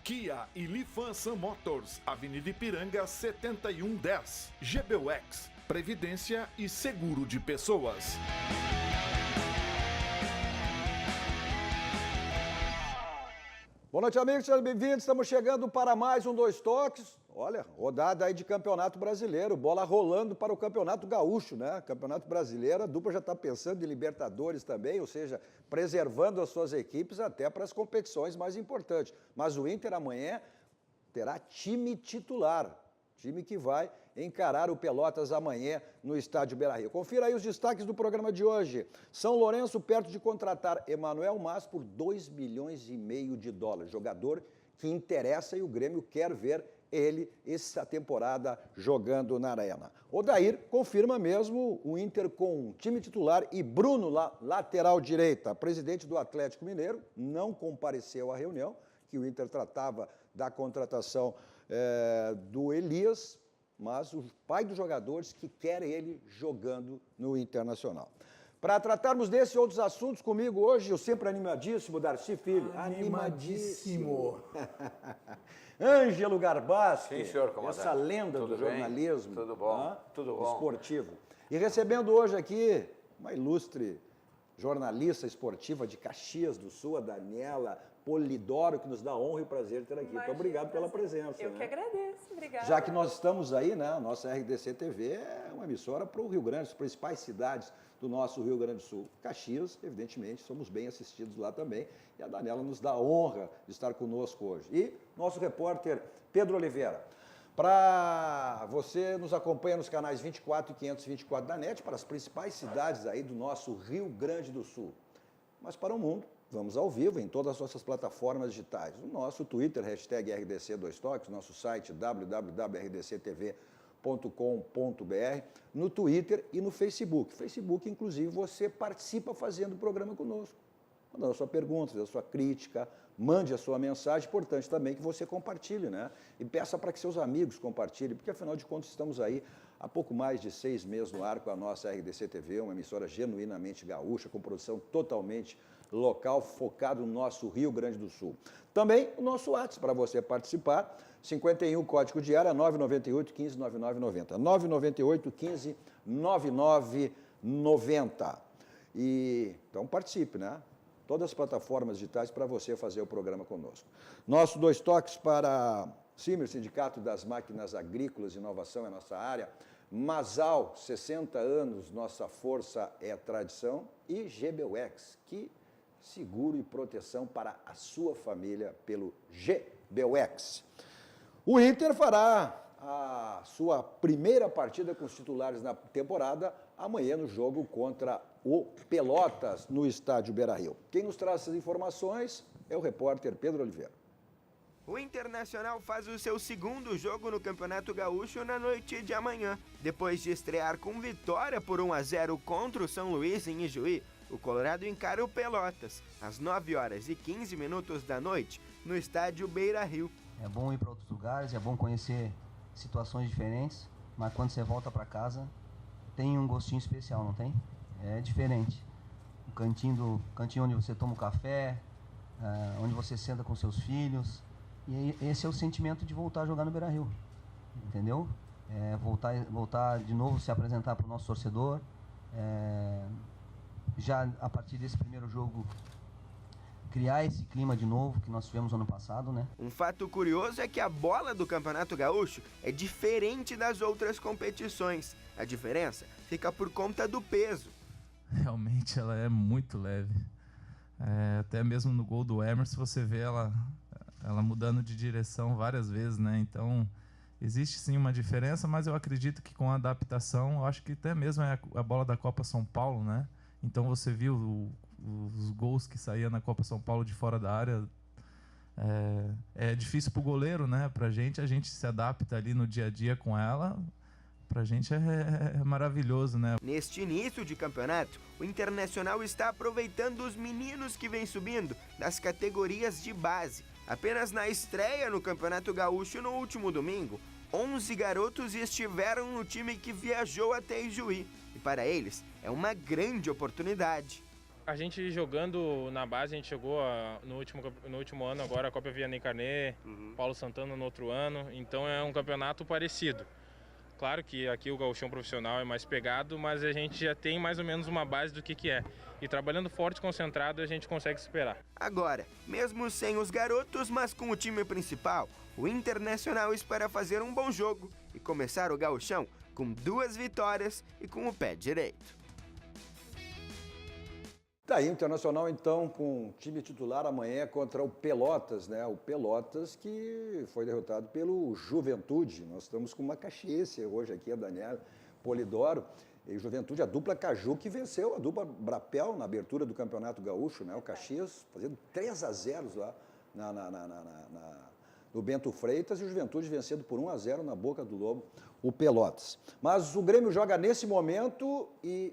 Kia e Lifan Sam Motors, Avenida Ipiranga 7110. GBUX, Previdência e Seguro de Pessoas. Boa noite, amigos, sejam bem-vindos. Estamos chegando para mais um Dois Toques. Olha, rodada aí de Campeonato Brasileiro, bola rolando para o Campeonato Gaúcho, né? Campeonato Brasileiro, a dupla já está pensando em Libertadores também, ou seja, preservando as suas equipes até para as competições mais importantes. Mas o Inter amanhã terá time titular, time que vai encarar o Pelotas amanhã no estádio Beira-Rio. Confira aí os destaques do programa de hoje. São Lourenço perto de contratar Emanuel Mas por 2,5 milhões de dólares. Jogador que interessa e o Grêmio quer ver ele essa temporada jogando na arena. Odair confirma mesmo o Inter com time titular e Bruno, lateral direita. Presidente do Atlético Mineiro, não compareceu à reunião, que o Inter tratava da contratação do Elias, mas o pai dos jogadores que quer ele jogando no Internacional. Para tratarmos desses e outros assuntos comigo hoje, eu sempre animadíssimo, Darcy Filho. Animadíssimo. Ângelo Garbaschi. Sim, senhor, comandante. Essa lenda Tudo do jornalismo. Tudo bom, tudo bom. Esportivo. E recebendo hoje aqui uma ilustre jornalista esportiva de Caxias do Sul, a Daniela Polidoro, que nos dá honra e prazer ter aqui. Muito obrigado pela presença. Eu que agradeço, obrigada. Já que nós estamos aí, né, a nossa RDC TV é uma emissora para o Rio Grande, as principais cidades do nosso Rio Grande do Sul. Caxias, evidentemente, somos bem assistidos lá também. E a Daniela nos dá a honra de estar conosco hoje. E nosso repórter Pedro Oliveira. Para você nos acompanha nos canais 24 e 524 da NET, para as principais cidades aí do nosso Rio Grande do Sul. Mas para o mundo, vamos ao vivo em todas as nossas plataformas digitais. O nosso Twitter, hashtag RDC2Toques, nosso site www.rdctv.com.br, no Twitter e no Facebook. Facebook, inclusive, você participa fazendo o programa conosco. Mandando a sua pergunta, a sua crítica, mande a sua mensagem. Importante também que você compartilhe, né? E peça para que seus amigos compartilhem, porque afinal de contas estamos aí há pouco mais de 6 meses no ar com a nossa RDC TV, uma emissora genuinamente gaúcha, com produção totalmente local, focado no nosso Rio Grande do Sul. Também o nosso WhatsApp para você participar, 51 código de área 998 15 9990. 998 15 9990. E então participe, né? Todas as plataformas digitais para você fazer o programa conosco. Nosso Dois Toques para CIMER, Sindicato das Máquinas Agrícolas, Inovação é nossa área. Masal, 60 anos, nossa força é tradição. E GBUX, que seguro e proteção para a sua família pelo GBUX. O Inter fará a sua primeira partida com os titulares na temporada amanhã no jogo contra o Pelotas no estádio Beira-Rio. Quem nos traz essas informações é o repórter Pedro Oliveira. O Internacional faz o seu segundo jogo no Campeonato Gaúcho na noite de amanhã. Depois de estrear com vitória por 1-0 contra o São Luís em Ijuí, o Colorado encara o Pelotas às 9h15 da noite no estádio Beira-Rio. É bom ir para outros lugares, é bom conhecer situações diferentes, mas quando você volta para casa tem um gostinho especial, não tem? É diferente. O cantinho onde você toma o café, onde você senta com seus filhos. E esse é o sentimento de voltar a jogar no Beira-Rio, entendeu? Voltar de novo, se apresentar para o nosso torcedor. Já a partir desse primeiro jogo, criar esse clima de novo que nós tivemos ano passado, né? Um fato curioso é que a bola do Campeonato Gaúcho é diferente das outras competições. A diferença fica por conta do peso. Realmente ela é muito leve. Até mesmo no gol do Emerson você vê ela mudando de direção várias vezes, né? Então existe sim uma diferença, mas eu acredito que com a adaptação, eu acho que até mesmo é a bola da Copa São Paulo, né? Então você viu os gols que saíam na Copa São Paulo de fora da área. É difícil para o goleiro, né? A gente se adapta ali no dia a dia com ela. Pra gente é maravilhoso, né? Neste início de campeonato, o Internacional está aproveitando os meninos que vêm subindo das categorias de base. Apenas na estreia no Campeonato Gaúcho no último domingo, 11 garotos estiveram no time que viajou até Ijuí. E para eles, é uma grande oportunidade. A gente jogando na base, a gente jogou no último ano agora a Copa Vianney Carnet, Paulo Santana no outro ano, então é um campeonato parecido. Claro que aqui o gauchão profissional é mais pegado, mas a gente já tem mais ou menos uma base do que é. E trabalhando forte e concentrado a gente consegue superar. Agora, mesmo sem os garotos, mas com o time principal, o Internacional espera fazer um bom jogo e começar o gauchão com 2 vitórias e com o pé direito. Tá aí, o Internacional, então, com o time titular amanhã contra o Pelotas, né? O Pelotas que foi derrotado pelo Juventude. Nós estamos com uma caxiense hoje aqui, a Daniela Polidoro. E Juventude, a dupla Caju, que venceu a dupla Brapel na abertura do Campeonato Gaúcho, né? O Caxias fazendo 3-0 lá no Bento Freitas e o Juventude vencendo por 1-0 na Boca do Lobo, o Pelotas. Mas o Grêmio joga nesse momento e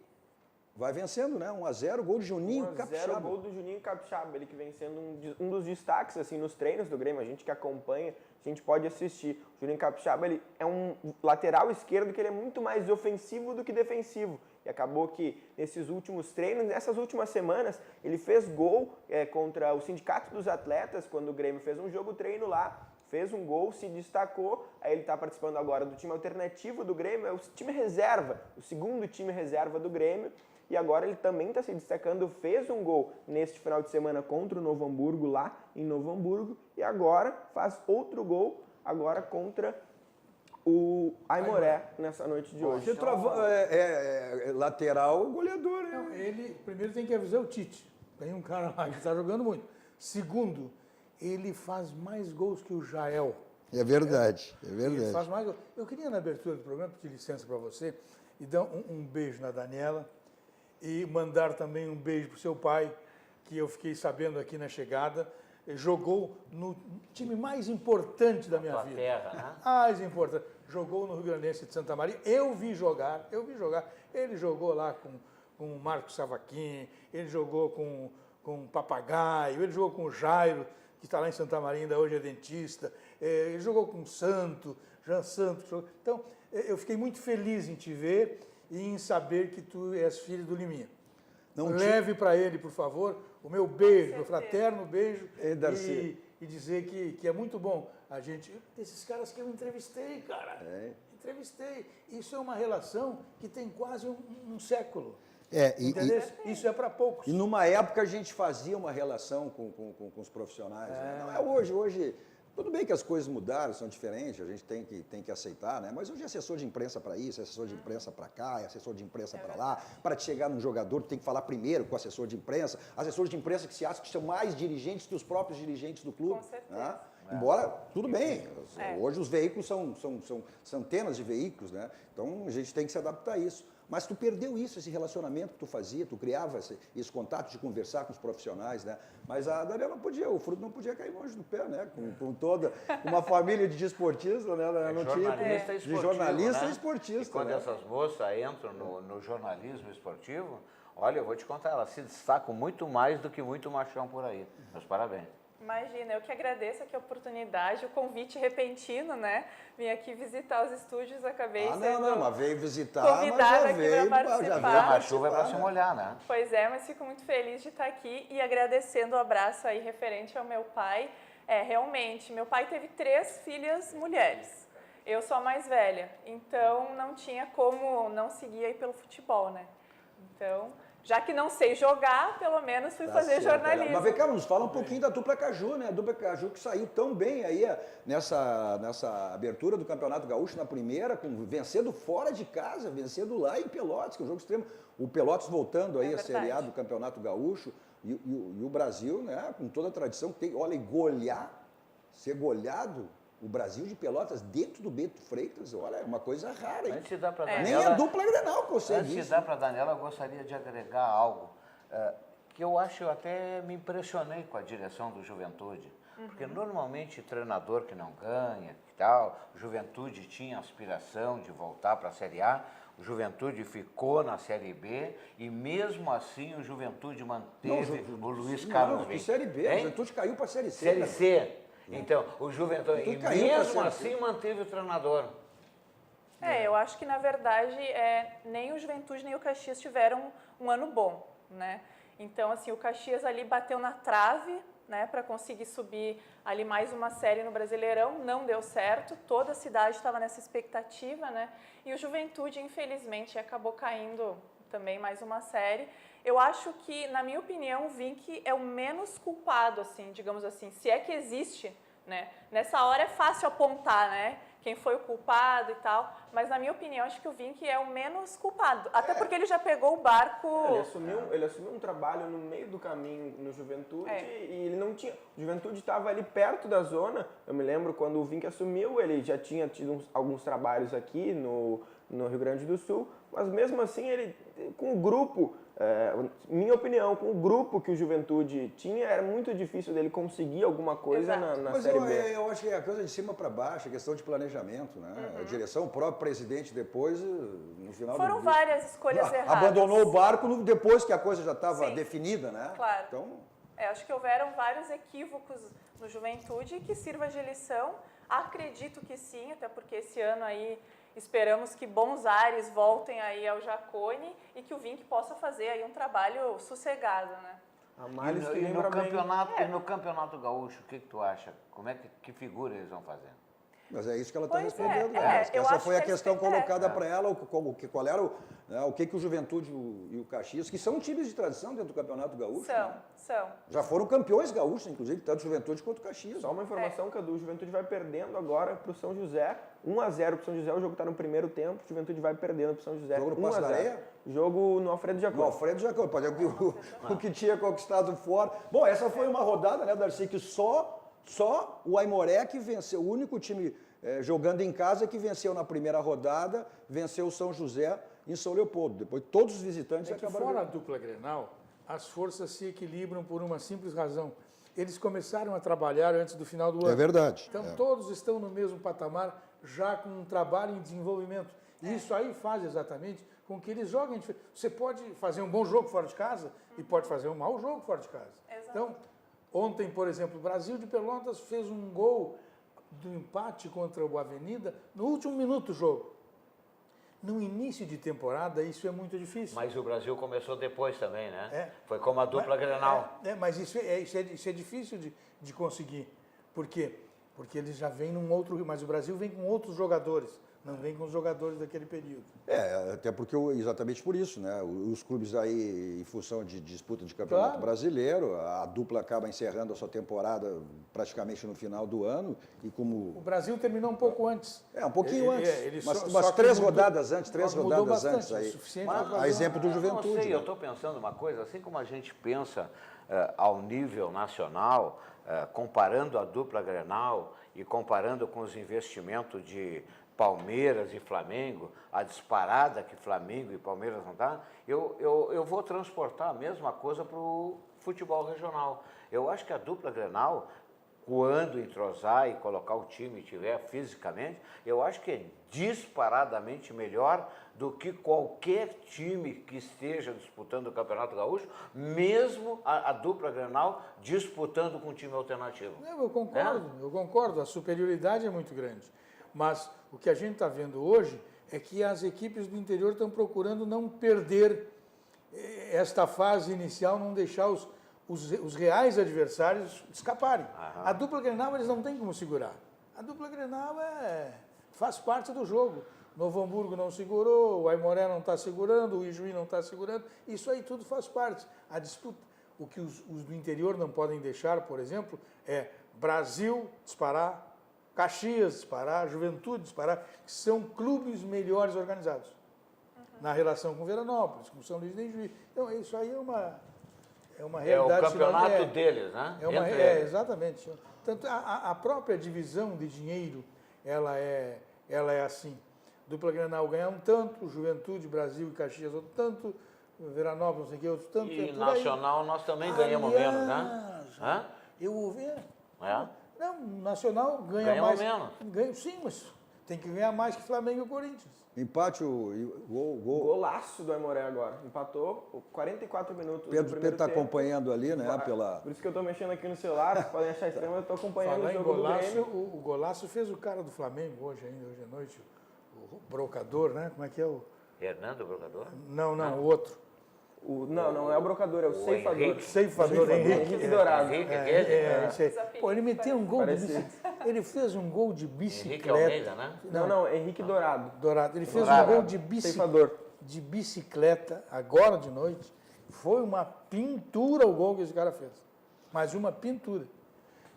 vai vencendo, né? 1-0, gol de Juninho Capixaba. 1-0, gol do Juninho Capixaba, ele que vem sendo um dos destaques assim, nos treinos do Grêmio, a gente que acompanha, a gente pode assistir. O Juninho Capixaba, ele é um lateral esquerdo que ele é muito mais ofensivo do que defensivo. E acabou que nesses últimos treinos, nessas últimas semanas, ele fez gol contra o Sindicato dos Atletas, quando o Grêmio fez um jogo treino lá, fez um gol, se destacou, aí ele está participando agora do time alternativo do Grêmio, é o time reserva, o segundo time reserva do Grêmio, e agora ele também está se destacando, fez um gol neste final de semana contra o Novo Hamburgo, lá em Novo Hamburgo, e agora faz outro gol, agora contra o Aimoré, nessa noite de hoje. Lateral, goleador, né? Não, ele primeiro tem que avisar o Tite, tem um cara lá que está jogando muito. Segundo, ele faz mais gols que o Jael. É verdade, é verdade. Ele faz mais gols. Eu queria, na abertura do programa, pedir licença para você, e dar um beijo na Daniela, e mandar também um beijo para o seu pai, que eu fiquei sabendo aqui na chegada, jogou no time mais importante da minha vida. Terra, né? Mais importante. Jogou no Rio Grandense de Santa Maria. Eu vi jogar. Ele jogou lá com o Marcos Savaquim, ele jogou com o Papagaio, ele jogou com o Jairo, que está lá em Santa Maria, ainda hoje é dentista. Ele jogou com o Jean Santos. Então, eu fiquei muito feliz em te ver e em saber que tu és filho do Liminha. Leve para ele, por favor, o meu beijo, meu fraterno beijo, e dizer que é muito bom a gente... Esses caras que eu entrevistei, cara, entrevistei. Isso é uma relação que tem quase um século. Isso é para poucos. E numa época a gente fazia uma relação com os profissionais. Né? Não é hoje. Tudo bem que as coisas mudaram, são diferentes, a gente tem que aceitar, né? Mas hoje é assessor de imprensa para isso, é assessor de imprensa para cá, é assessor de imprensa para lá. Para te chegar num jogador, tu tem que falar primeiro com o assessor de imprensa. Assessores de imprensa que se acham que são mais dirigentes que os próprios dirigentes do clube. Com certeza. Né? Embora, tudo bem, hoje os veículos são centenas de veículos, né? Então a gente tem que se adaptar a isso. Mas tu perdeu isso, esse relacionamento que tu fazia, tu criava esse contato de conversar com os profissionais, né? Mas a Daniela não podia, o fruto não podia cair longe do pé, né? Com toda uma família de desportistas, né? Não tinha de jornalista e esportista. E quando essas moças entram no jornalismo esportivo, olha, eu vou te contar, elas se destacam muito mais do que muito machão por aí. Meus parabéns. Imagina, eu que agradeço aqui a oportunidade, o convite repentino, né? Vim aqui visitar os estúdios, acabei sendo mas veio visitar, convidada mas já aqui para participar. A chuva é para se molhar, né? Pois é, mas fico muito feliz de estar aqui e agradecendo o abraço aí referente ao meu pai. Realmente, meu pai teve 3 filhas mulheres. Eu sou a mais velha, então não tinha como não seguir aí pelo futebol, né? Então... Já que não sei jogar, pelo menos fui fazer jornalismo. Mas vem cá, nos fala um pouquinho da dupla Caju, né? A dupla Caju que saiu tão bem aí nessa abertura do Campeonato Gaúcho na primeira, vencendo fora de casa, vencendo lá em Pelotas, que é um jogo extremo. O Pelotas voltando aí a Série A do Campeonato Gaúcho e o Brasil, né? Com toda a tradição que tem. Olha, ser goleado. O Brasil de Pelotas dentro do Bento Freitas, olha, é uma coisa rara, hein? Antes de dar para Daniela, nem a dupla Grenal consegue isso. Antes de dar para a Daniela, eu gostaria de agregar algo que eu até me impressionei com a direção do Juventude. Porque normalmente treinador que não ganha e tal, o Juventude tinha aspiração de voltar para a Série A, o Juventude ficou na Série B e mesmo assim o Juventude manteve o Luiz Carlos Reis. Série B, o Juventude caiu para a Série C. Série C. Então, o Juventude, e mesmo assim, manteve o treinador. Eu acho que, na verdade, nem o Juventude nem o Caxias tiveram um ano bom, né? Então, assim, o Caxias ali bateu na trave, né, para conseguir subir ali mais uma série no Brasileirão, não deu certo, toda a cidade estava nessa expectativa, né, e o Juventude, infelizmente, acabou caindo também mais uma série. Eu acho que, na minha opinião, o Vinck é o menos culpado, assim, digamos assim, se é que existe, né, nessa hora é fácil apontar, né, quem foi o culpado e tal, mas na minha opinião, acho que o Vinck é o menos culpado, até porque ele já pegou o barco... Ele assumiu um trabalho no meio do caminho no Juventude e ele não tinha... O Juventude estava ali perto da zona, eu me lembro quando o Vinck assumiu, ele já tinha tido alguns trabalhos aqui no Rio Grande do Sul, mas mesmo assim, ele, com o grupo... minha opinião, com o grupo que o Juventude tinha, era muito difícil dele conseguir alguma coisa na Série B. Eu acho que é a coisa de cima para baixo, a questão de planejamento, né? A direção, o próprio presidente depois, no final Foram várias escolhas erradas. abandonou o barco depois que a coisa já estava definida, né? Claro. Então, acho que houveram vários equívocos no Juventude que sirva de lição. Acredito que sim, até porque esse ano aí esperamos que bons ares voltem aí ao Jacone e que o Vinck possa fazer aí um trabalho sossegado, né? E no campeonato gaúcho, o que tu acha? Como é que figura eles vão fazer? mas é isso que ela está Pois respondendo. é, né? eu Essa acho foi a que questão colocada para ela, qual era o que o Juventude e o Caxias, que são times de tradição dentro do Campeonato Gaúcho. São. Já foram campeões gaúchos, inclusive, tanto o Juventude quanto o Caxias. Só uma informação, Cadu, o Juventude vai perdendo agora para o São José, 1-0 para o São José, o jogo está no primeiro tempo, o Juventude vai perdendo para o São José, Jogo no Passo da Areia? Jogo no Alfredo Jacó. No Alfredo Jacó, o que tinha conquistado fora. Bom, essa foi uma rodada, né, Darcy, que só o Aimoré que venceu, o único time jogando em casa que venceu na primeira rodada, venceu o São José em São Leopoldo. Depois todos os visitantes acabaram fora a dupla Grenal, as forças se equilibram por uma simples razão. Eles começaram a trabalhar antes do final do ano. É verdade. Então todos estão no mesmo patamar, já com um trabalho em desenvolvimento. E isso aí faz exatamente com que eles joguem. Você pode fazer um bom jogo fora de casa e pode fazer um mau jogo fora de casa. Exato. Então, ontem, por exemplo, o Brasil de Pelotas fez um gol do empate contra o Avenida no último minuto do jogo. No início de temporada, isso é muito difícil. Mas o Brasil começou depois também, né? Foi como a dupla Grenal. Mas isso é difícil de conseguir. Por quê? Porque eles já vêm num outro... Mas o Brasil vem com outros jogadores, não vem com os jogadores daquele período. Até porque, exatamente por isso, né? Os clubes aí, em função de disputa de campeonato brasileiro, a dupla acaba encerrando a sua temporada praticamente no final do ano. E como... O Brasil terminou um pouco antes. Um pouquinho antes. Mas só três mudou, rodadas antes, mudou antes bastante, aí. Suficiente A exemplo do Juventude. Eu não sei, eu estou pensando uma coisa, assim como a gente pensa ao nível nacional, comparando a dupla Grenal e comparando com os investimentos de Palmeiras e Flamengo, a disparada que Flamengo e Palmeiras não dá, eu vou transportar a mesma coisa para o futebol regional. Eu acho que a dupla Grenal, quando entrosar e colocar o time tiver fisicamente, eu acho que é disparadamente melhor do que qualquer time que esteja disputando o Campeonato Gaúcho, mesmo a dupla Grenal disputando com um time alternativo. Eu concordo, a superioridade é muito grande. Mas o que a gente está vendo hoje é que as equipes do interior estão procurando não perder esta fase inicial, não deixar os reais adversários escaparem. A dupla Grenal eles não têm como segurar. A dupla Grenal faz parte do jogo. Novo Hamburgo não segurou, o Aimoré não está segurando, o Ijuí não está segurando. Isso aí tudo faz parte. A disputa. O que os do interior não podem deixar, por exemplo, é Brasil disparar, Caxias disparar, Juventude disparar, que são clubes melhores organizados. Na relação com Veranópolis, com São Luís de Ijuí. Então, isso aí é uma realidade. É o campeonato deles, né? Exatamente. Tanto a própria divisão de dinheiro, ela é assim. Dupla Grenal ganha um tanto, Juventude, Brasil e Caxias outro tanto, Veranópolis, não sei o que, outro tanto. E Nacional nós também ganhamos menos, né? Eu ouvi. Não, Nacional ganha mais. Menos. Sim, mas tem que ganhar mais que Flamengo e Corinthians. Empate, Golaço do Aimoré agora. Empatou 44 minutos. Pedro está acompanhando ali, né? Por isso que eu estou mexendo aqui no celular, vocês podem achar estranho, mas eu estou acompanhando o jogo golaço, do Grêmio. O golaço fez o cara do Flamengo hoje à noite, o Brocador, né? Como é que é o... Hernando Brocador? Não, o outro. Não é o brocador, é o ceifador. Ceifador, Henrique Dourado. Isso aí. Pô, ele meteu um gol de bicicleta. Ele fez um gol de bicicleta. Henrique Almeida, né? Não, Henrique Dourado. Dourado. Ele fez Dourado. um gol Ceifador. de bicicleta agora de noite. Foi uma pintura o gol que esse cara fez. Mas uma pintura.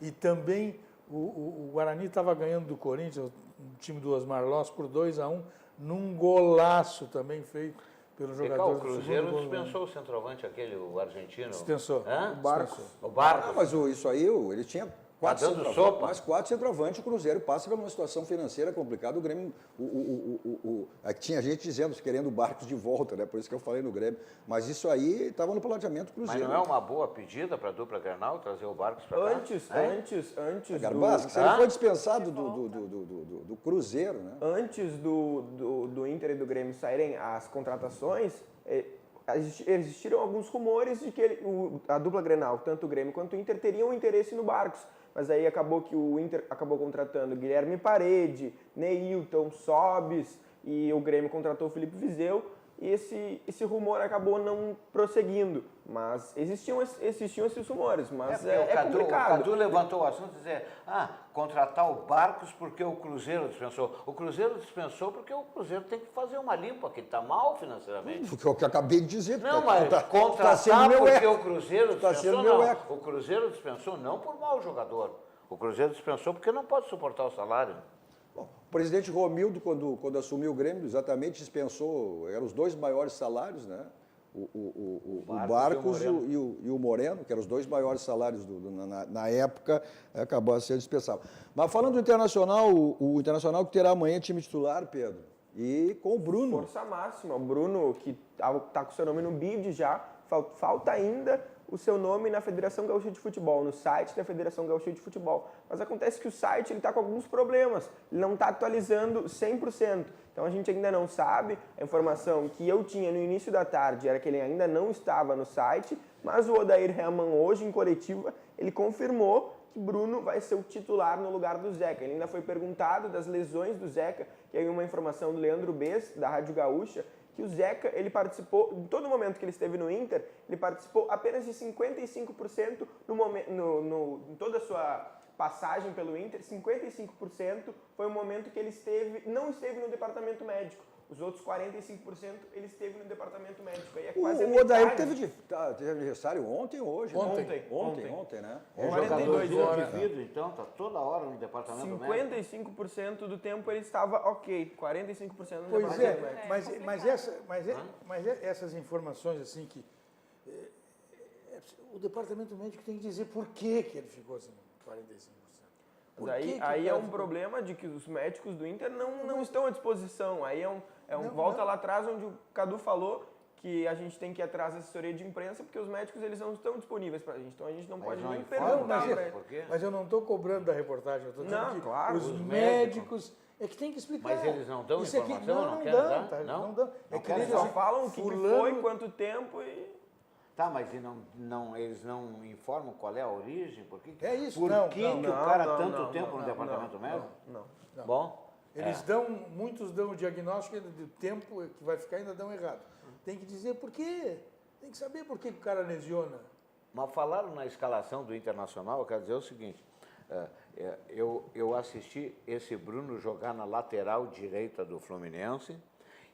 E também o Guarani estava ganhando do Corinthians, o time do Osmar Loss, por 2-1, num golaço também feito pelo jogador O Cruzeiro dispensou o centroavante aquele, o argentino. Dispensou. Hã? O Barcos. O Barcos. Mas isso aí, ele tinha 4 dando centroavantes, sopa. mas 4 centroavantes, o Cruzeiro passa por uma situação financeira complicada, o Grêmio, tinha gente dizendo, querendo o Barcos de volta, né? Por isso que eu falei no Grêmio, mas isso aí estava no planejamento do Mas Cruzeiro. não é uma boa pedida para a dupla Grenal trazer o Barcos para cá? Antes Garbasco, se ele foi dispensado do Cruzeiro, né? Antes do Inter e do Grêmio saírem as contratações, existiram alguns rumores de que a dupla Grenal, tanto o Grêmio quanto o Inter, teriam interesse no Barcos. Mas aí acabou que o Inter acabou contratando Guilherme Parede, Neilton, Sobis, e o Grêmio contratou o Felipe Vizeu, e esse rumor acabou não prosseguindo. Mas existiam esses rumores, mas é complicado. O Cadu levantou o assunto e dizia, contratar o Barcos porque o Cruzeiro dispensou. O Cruzeiro dispensou porque o Cruzeiro tem que fazer uma limpa, que está mal financeiramente. O que eu acabei de dizer. Não, mas contratar porque o Cruzeiro dispensou, não. O Cruzeiro dispensou não por mau jogador. O Cruzeiro dispensou porque não pode suportar o salário. Bom, o presidente Romildo, quando assumiu o Grêmio, exatamente dispensou, eram os 2 maiores salários, né? O Barcos e o Moreno, que eram os 2 maiores salários na época, acabou sendo dispensado. Mas falando do Internacional, o Internacional que terá amanhã time titular, Pedro, e com o Bruno. Força máxima, o Bruno que está com seu nome no bid já, falta ainda o seu nome na Federação Gaúcha de Futebol, no site da Federação Gaúcha de Futebol. Mas acontece que o site está com alguns problemas, ele não está atualizando 100%. Então a gente ainda não sabe, a informação que eu tinha no início da tarde era que ele ainda não estava no site, mas o Odair Hellmann hoje em coletiva, ele confirmou que Bruno vai ser o titular no lugar do Zeca. Ele ainda foi perguntado das lesões do Zeca, que aí uma informação do Leandro Bez, da Rádio Gaúcha, que o Zeca, ele participou, em todo momento que ele esteve no Inter, ele participou apenas de 55% em toda a sua passagem pelo Inter, 55% foi o momento que ele não esteve no departamento médico. Os outros 45% ele esteve no departamento médico. Aí é quase o Odair teve aniversário ontem ou hoje? Ontem, né? É jogador de vidro, então, está toda hora no departamento médico. 55% do tempo ele estava ok, 45% no pois departamento médico. Mas essas informações assim que o departamento médico tem que dizer por que ele ficou assim, 45%. Aí é um problema de que os médicos do Inter não estão à disposição. Aí volta lá atrás onde o Cadu falou que a gente tem que ir atrás da assessoria de imprensa porque os médicos eles não estão disponíveis para a gente. Então a gente não pode nem perguntar para eles. Mas eu não estou cobrando da reportagem, eu estou dizendo que claro, os médicos é que tem que explicar. Mas eles não dão isso informação? Não querem dão. Não dão. É que eles só falam o que foi, quanto tempo e... Tá, mas eles não informam qual é a origem? Por que o cara tanto tempo no departamento médico? Não. Bom? Muitos dão o diagnóstico do tempo que vai ficar ainda dão errado. Tem que dizer por quê. Tem que saber por que o cara lesiona. Mas falaram na escalação do Internacional, eu quero dizer o seguinte, eu assisti esse Bruno jogar na lateral direita do Fluminense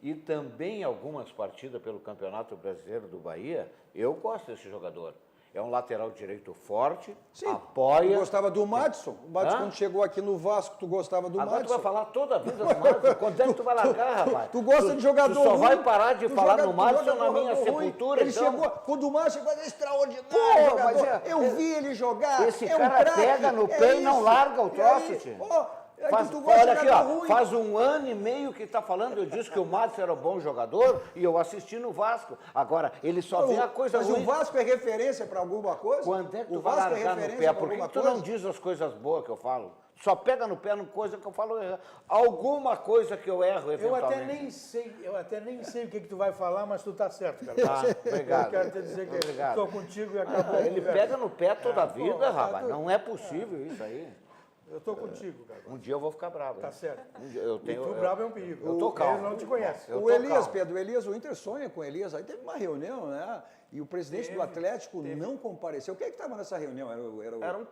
e também algumas partidas pelo Campeonato Brasileiro do Bahia, eu gosto desse jogador. É um lateral direito forte, apoia... Tu gostava do Madison? O Madison, quando chegou aqui no Vasco, tu gostava do Madison? Agora tu vai falar toda a vida do Madison. Quando é que tu vai largar, rapaz? Tu gosta de jogador ruim. Tu só vai parar de falar no Madison na minha sepultura, Ele então. Chegou, quando o Madison chegou, é extraordinário jogador. Eu vi ele jogar. Esse cara pega no pé e não larga o troço, tio. Olha aqui, ó, faz 1 ano e meio que está falando, eu disse que o Madison era um bom jogador e eu assisti no Vasco. Agora, ele só vê a coisa ruim. Mas o Vasco é referência para alguma coisa? Quando é que tu vai largar no pé? Por que tu não diz as coisas boas que eu falo? Só pega no pé numa coisa que eu falo errado. Alguma coisa que eu erro, eventualmente. Eu até nem sei o que tu vai falar, mas tu tá certo, cara. Tá, obrigado. Eu quero te dizer que estou contigo e acabou. Ele pega no pé toda a vida, rapaz. Não é possível isso aí. Eu estou contigo, cara. Um dia eu vou ficar bravo. Tá hein? certo. Um dia eu tenho, E tu bravo é um perigo. Eu tô calmo. Eles não te conhecem. Eu O tô Elias, calmo. Pedro, o Inter sonha com o Elias. Aí teve uma reunião, né? E o presidente do Atlético não compareceu. Quem é que estava nessa reunião?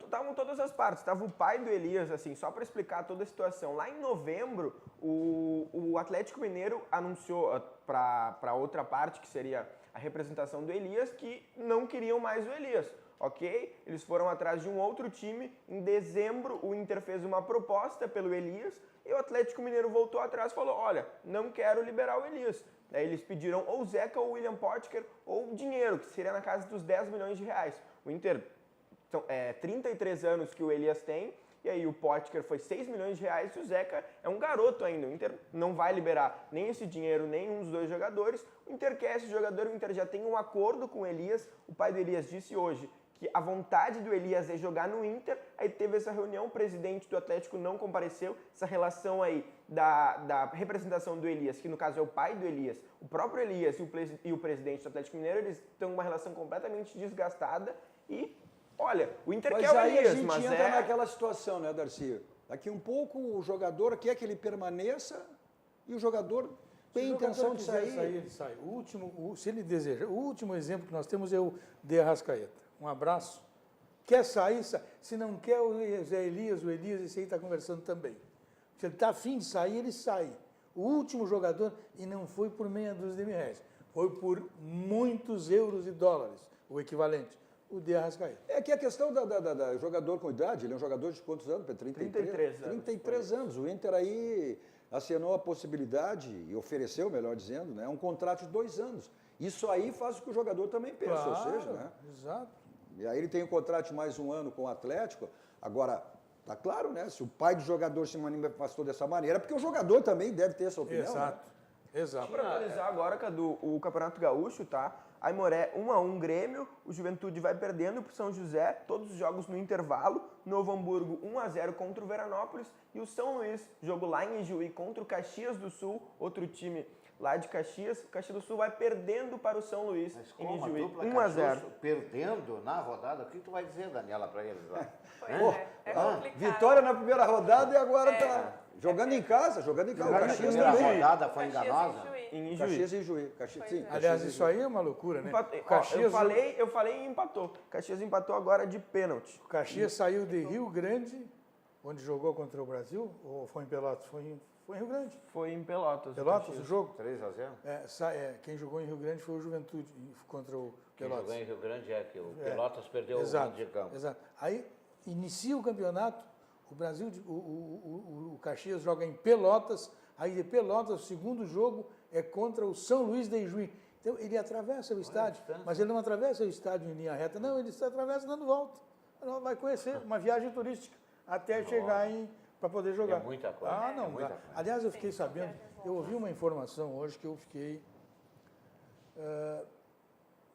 Estavam todas as partes. Estava o pai do Elias, assim, só para explicar toda a situação. Lá em novembro, o Atlético Mineiro anunciou para outra parte, que seria a representação do Elias, que não queriam mais o Elias. Ok? Eles foram atrás de um outro time. Em dezembro, o Inter fez uma proposta pelo Elias e o Atlético Mineiro voltou atrás e falou: olha, não quero liberar o Elias. Daí eles pediram ou o Zeca ou o William Potker ou dinheiro, que seria na casa dos 10 milhões de reais. O Inter, são 33 anos que o Elias tem, e aí o Potker foi 6 milhões de reais e o Zeca é um garoto ainda. O Inter não vai liberar nem esse dinheiro, nem um dos dois jogadores. O Inter quer esse jogador, o Inter já tem um acordo com o Elias. O pai do Elias disse hoje que a vontade do Elias é jogar no Inter. Aí teve essa reunião, o presidente do Atlético não compareceu. Essa relação aí da representação do Elias, que no caso é o pai do Elias, o próprio Elias e o presidente do Atlético Mineiro, eles estão uma relação completamente desgastada. E, olha, o Inter quer o Elias, a gente mas entra naquela situação, né, Darcy? Daqui um pouco o jogador quer que ele permaneça e o jogador tem intenção de sair. Ele sai. Se ele deseja, o último exemplo que nós temos é o De Arrascaeta. Um abraço. Quer sair, sai. Se não quer o Zé Elias, o Elias, esse aí está conversando também. Se ele está afim de sair, ele sai. O último jogador, e não foi por meia dúzia de mil reais, foi por muitos euros e dólares, o equivalente, o De Arrascaeta. É que a questão da jogador com idade, ele é um jogador de quantos anos? 33 anos. 33 anos. O Inter aí assinou a possibilidade, e ofereceu, melhor dizendo, né, um contrato de 2 anos. Isso aí faz o que o jogador também pensa, Claro, ou seja, né? Exato. E aí ele tem um contrato de mais 1 ano com o Atlético. Agora, tá claro, né? Se o pai do jogador se manifestou dessa maneira, porque o jogador também deve ter essa opinião. Exato. Né? Exato. Para atualizar agora, Cadu, o Campeonato Gaúcho, tá? Aimoré 1-1 Grêmio, o Juventude vai perdendo pro São José, todos os jogos no intervalo. Novo Hamburgo 1-0 contra o Veranópolis e o São Luís, jogo lá em Ijuí contra o Caxias do Sul, outro time lá de Caxias. O Caxias do Sul vai perdendo para o São Luís em Ijuí, 1-0. Perdendo na rodada, o que tu vai dizer, Daniela, para eles lá? É complicado. Vitória na primeira rodada e agora tá jogando em casa, O Caxias A também. rodada foi enganosa. Em Ijuí. Caxias e Ijuí. Sim, Aliás, isso aí é uma loucura, né? Ó, Caxias, eu falei e empatou. Caxias empatou agora de pênalti. o Caxias saiu de Rio Grande, onde jogou contra o Brasil, ou foi em Pelotas? Foi em Rio Grande. Foi em Pelotas. Pelotas, o jogo? 3-0? Quem jogou em Rio Grande foi o Juventude contra o Quem Pelotas. jogou em Rio Grande é que o Pelotas perdeu o Exato, mando de campo. exato. Aí inicia o campeonato, o Brasil, o Caxias joga em Pelotas, aí de Pelotas o segundo jogo é contra o São Luís de Ijuí. Então ele atravessa o estádio, mas ele não atravessa o estádio em linha reta, não, ele atravessa dando volta. Vai conhecer uma viagem turística até chegar para poder jogar. É muita coisa. Ah, não. muita Dá. coisa. Aliás, eu fiquei sabendo, eu ouvi uma informação hoje que eu fiquei.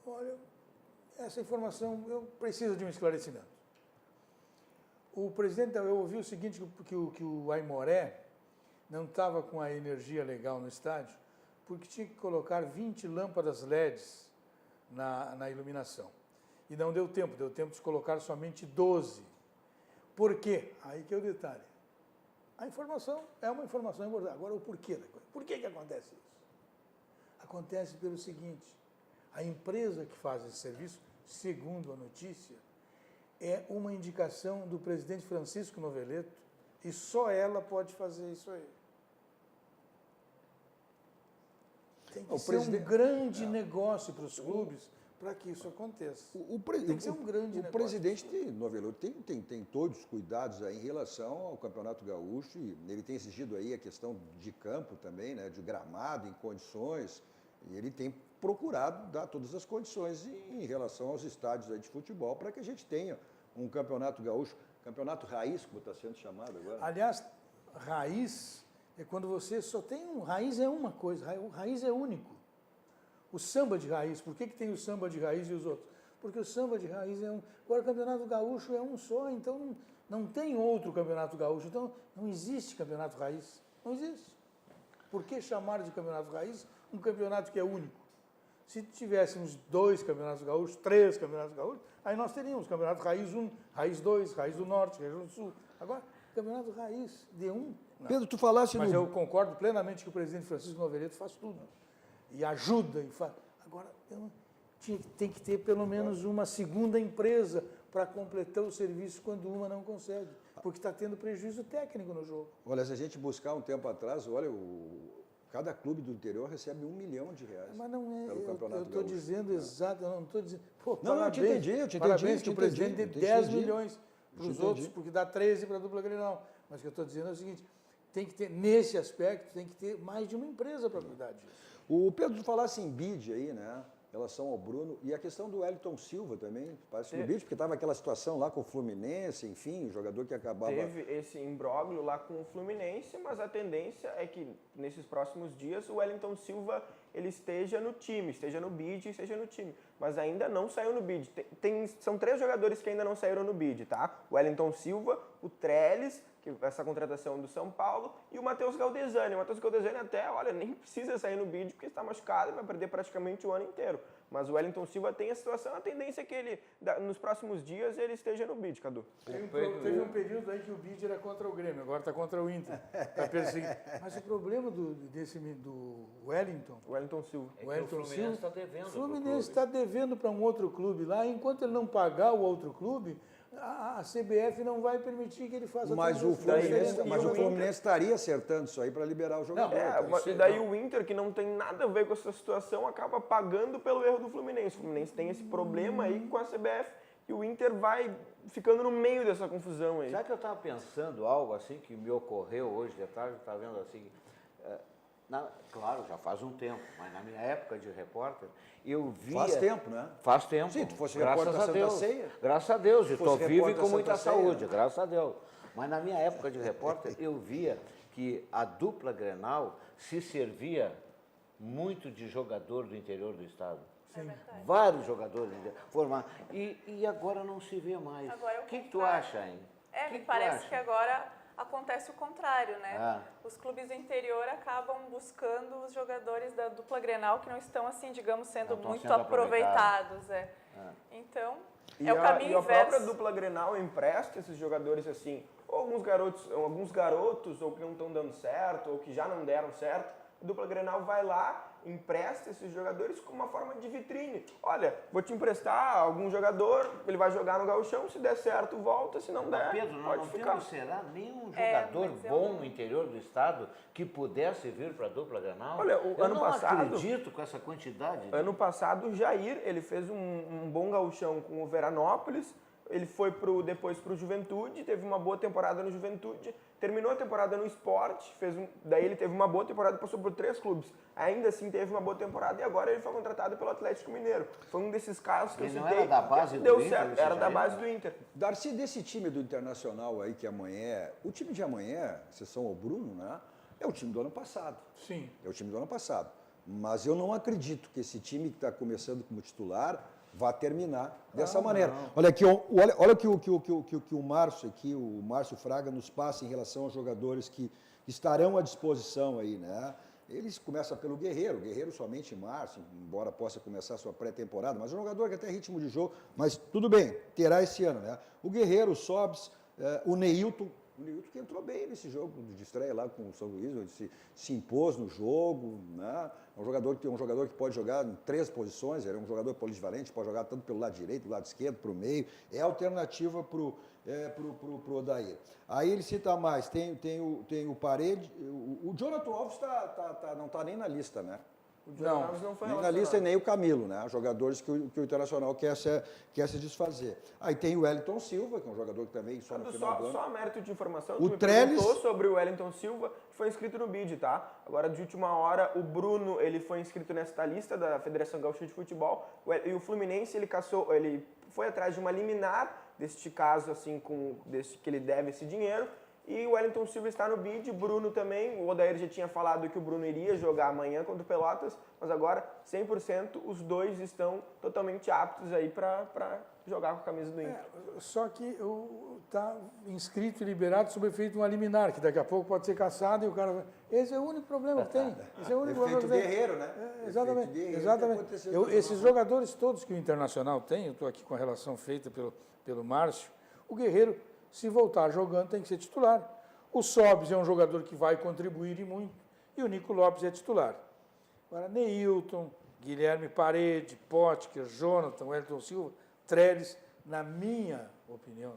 Olha, essa informação eu preciso de um esclarecimento. O presidente, eu ouvi o seguinte, que o Aimoré não estava com a energia legal no estádio, porque tinha que colocar 20 lâmpadas LEDs na iluminação. E não deu tempo de colocar somente 12. Por quê? Aí que é o detalhe. A informação é uma informação importante. Agora, o porquê da coisa. Por que acontece isso? Acontece pelo seguinte, a empresa que faz esse serviço, segundo a notícia, é uma indicação do presidente Francisco Noveleto e só ela pode fazer isso aí. Tem que ser um grande negócio para os clubes para que isso aconteça. Tem que ser um grande negócio. O presidente Noveleto tem todos os cuidados aí em relação ao Campeonato Gaúcho e ele tem exigido aí a questão de campo também, né, de gramado em condições, e ele tem procurado dar todas as condições em relação aos estádios aí de futebol para que a gente tenha um Campeonato Gaúcho, Campeonato Raiz, como está sendo chamado agora. Aliás, raiz é quando você só tem um... Raiz é uma coisa, o raiz é único. O samba de raiz, por que tem o samba de raiz e os outros? Porque o samba de raiz é um... Agora, o Campeonato Gaúcho é um só, então não tem outro Campeonato Gaúcho. Então, não existe Campeonato Raiz. Não existe. Por que chamar de Campeonato Raiz um campeonato que é único? Se tivéssemos 2 campeonatos gaúchos, 3 campeonatos gaúchos, aí nós teríamos campeonato Raiz 1, Raiz 2, Raiz do Norte, Raiz do Sul. Agora, campeonato raiz, D1. Não. Pedro, tu falaste Mas no... eu concordo plenamente que o presidente Francisco Novereto faz tudo. E ajuda. E faz. Agora, tem que ter pelo menos uma segunda empresa para completar o serviço quando uma não consegue. Porque está tendo prejuízo técnico no jogo. Olha, se a gente buscar um tempo atrás, olha, cada clube do interior recebe R$1 milhão. Mas não é, pelo Campeonato eu estou Gaúcho. dizendo exato, eu não estou dizendo... Pô, Não, parabéns, eu te entendi. Parabéns que o presidente dê 10 milhões para os entendi. outros, porque dá 13 para a dupla Grenal. Mas o que eu estou dizendo é o seguinte, tem que ter, nesse aspecto, tem que ter mais de uma empresa para cuidar disso. O Pedro falasse em bid aí, né? Em relação ao Bruno, e a questão do Wellington Silva também, parece no bid, porque estava aquela situação lá com o Fluminense, enfim, o jogador que acabava... Teve esse imbróglio lá com o Fluminense, mas a tendência é que nesses próximos dias o Wellington Silva ele esteja no time, esteja no bid, esteja no time, mas ainda não saiu no bid. São 3 jogadores que ainda não saíram no bid, tá? O Wellington Silva, o Trellis, que essa contratação do São Paulo, e o Matheus Galdesani. O Matheus Galdesani até, olha, nem precisa sair no bid porque está machucado e vai perder praticamente o ano inteiro. Mas o Wellington Silva tem a situação, a tendência é que ele, nos próximos dias, ele esteja no bid, Cadu. Teve um período aí que o bid era contra o Grêmio, agora está contra o Inter. Tá perseguindo. Mas o problema do Wellington Silva. O Wellington o Fluminense Silva, está devendo. O Fluminense está devendo para um outro clube lá, enquanto ele não pagar o outro clube, a CBF não vai permitir que ele faça Mas o Fluminense estaria acertando isso aí para liberar o jogador. E daí o Inter, que não tem nada a ver com essa situação, acaba pagando pelo erro do Fluminense. O Fluminense tem esse problema aí com a CBF e o Inter vai ficando no meio dessa confusão aí. Sabe que eu estava pensando algo assim que me ocorreu hoje de tarde, eu estava vendo assim... claro, já faz um tempo, mas na minha época de repórter, eu via... Faz tempo, né? Faz tempo. Sim, tu fosse graças repórter a da Deus. Santa Ceia. Graças a Deus, e estou vivo e com muita Santa saúde, Ceia. graças a Deus. Mas na minha época de repórter, eu via que a dupla Grenal se servia muito de jogador do interior do estado. Sim. Vários jogadores formados. E agora não se vê mais. O que tu acha, hein? Me parece que agora acontece o contrário, né? Os clubes do interior acabam buscando os jogadores da dupla Grenal que não estão, assim, digamos, sendo muito aproveitados. Então, é o caminho inverso. E a própria dupla Grenal empresta esses jogadores, assim, ou alguns garotos, ou que não estão dando certo, ou que já não deram certo. A dupla Grenal vai lá, empresta esses jogadores como uma forma de vitrine. Olha, vou te emprestar algum jogador, ele vai jogar no Gauchão, se der certo, volta, se não der, Pedro, pode não ficar. será nenhum jogador bom no interior do estado que pudesse vir para a dupla Grenal? Olha, eu não acredito com essa quantidade. Ano passado, o Jair, ele fez um bom Gauchão com o Veranópolis, ele foi depois para o Juventude, teve uma boa temporada no Juventude, terminou a temporada no Sport, daí ele teve uma boa temporada, passou por 3 clubes. Ainda assim teve uma boa temporada e agora ele foi contratado pelo Atlético Mineiro. Foi um desses casos que eu citei. Não era da base do deu Inter? Certo, era da base do Inter. Darcy, desse time do Internacional aí que amanhã, o time de amanhã, exceção ao Bruno, né? É o time do ano passado. Sim. É o time do ano passado. Mas eu não acredito que esse time que está começando como titular vá terminar dessa maneira. Não. Olha aqui, olha o que o Márcio aqui, o Márcio Fraga nos passa em relação aos jogadores que estarão à disposição aí, né? Eles começam pelo Guerreiro somente em março, embora possa começar a sua pré-temporada, mas é um jogador que até ritmo de jogo, mas tudo bem, terá esse ano, né? O Guerreiro, o Sobs, o Neilton que entrou bem nesse jogo de estreia lá com o São Luís, onde se impôs no jogo, né? É um jogador que pode jogar em 3 posições, ele é um jogador polivalente, pode jogar tanto pelo lado direito, pelo lado esquerdo, para o meio, é alternativa para o Odair. Aí ele cita mais, tem o Parede, o Jonathan Alves não está nem na lista, né? Não foi nem na lista e nem o Camilo, né? Jogadores que o Internacional quer se desfazer. Aí tem o Wellington Silva, que é um jogador que também só no final do ano. Só a mérito de informação, o tu Trellis me perguntou sobre o Wellington Silva, que foi inscrito no BID, tá? Agora, de última hora, o Bruno, ele foi inscrito nesta lista da Federação Gaúcha de Futebol, e o Fluminense, ele foi atrás de uma liminar deste caso, assim, que ele deve esse dinheiro. E o Wellington Silva está no bid, Bruno também. O Odair já tinha falado que o Bruno iria jogar amanhã contra o Pelotas, mas agora 100% os dois estão totalmente aptos aí para jogar com a camisa do Inter. Só que está inscrito e liberado sob efeito de uma liminar, que daqui a pouco pode ser caçado e o cara vai... Esse é o único problema que tem. Esse é o único problema que tem. Guerreiro, né? Exatamente. Guerreiro, exatamente. Esses jogadores todos que o Internacional tem, eu estou aqui com a relação feita pelo Márcio, o Guerreiro se voltar jogando, tem que ser titular. O Sobis é um jogador que vai contribuir e muito, e o Nico Lopes é titular. Agora, Neilton, Guilherme Parede, Potker, Jonathan, Wellington Silva, Trellis, na minha opinião,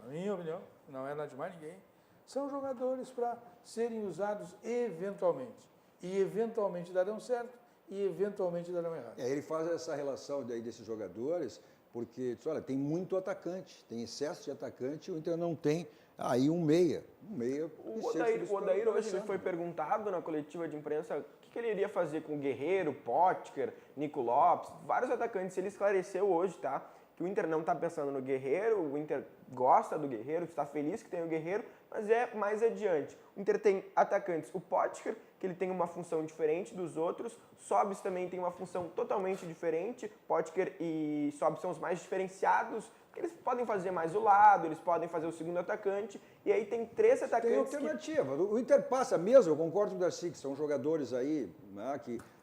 não é na de mais ninguém, são jogadores para serem usados eventualmente. E eventualmente darão certo e eventualmente darão errado. Ele faz essa relação daí desses jogadores, porque, olha, tem muito atacante, tem excesso de atacante, o Inter não tem aí um meia. O Odair hoje ele foi perguntado na coletiva de imprensa o que ele iria fazer com o Guerreiro, Potker, Nico Lopes, vários atacantes. Ele esclareceu hoje, tá? Que o Inter não está pensando no Guerreiro, o Inter gosta do Guerreiro, está feliz que tem o Guerreiro, mas é mais adiante. O Inter tem atacantes, o Potker, que ele tem uma função diferente dos outros, Sobis também tem uma função totalmente diferente, Potker e Sobis são os mais diferenciados, porque eles podem fazer mais o lado, eles podem fazer o segundo atacante, e aí tem 3 atacantes. Tem alternativa. O Inter passa mesmo, eu concordo com o Darcy, que são jogadores aí, né,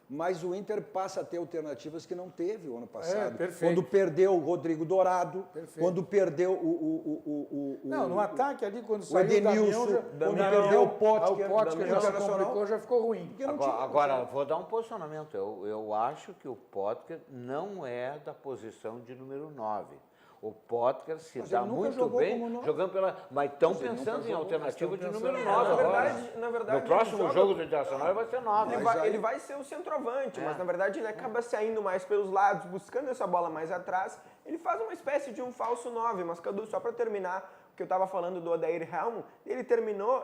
mas o Inter passa a ter alternativas que não teve o ano passado. Quando perdeu o Rodrigo Dourado, quando perdeu no ataque ali, quando saiu o Edenilson, quando perdeu o Potker já se complicou, já ficou ruim. Agora, vou dar um posicionamento. Eu acho que o Potker não é da posição de número 9. O Potker se dá muito bem jogando pela... Mas estão pensando em alternativa de número 9 agora. Na verdade, no próximo jogo do Internacional ele vai ser 9. Ele vai ser o centroavante, mas na verdade ele acaba saindo mais pelos lados, buscando essa bola mais atrás. Ele faz uma espécie de um falso 9, mas Cadu, só para terminar, o que eu estava falando do Odair Helm, ele terminou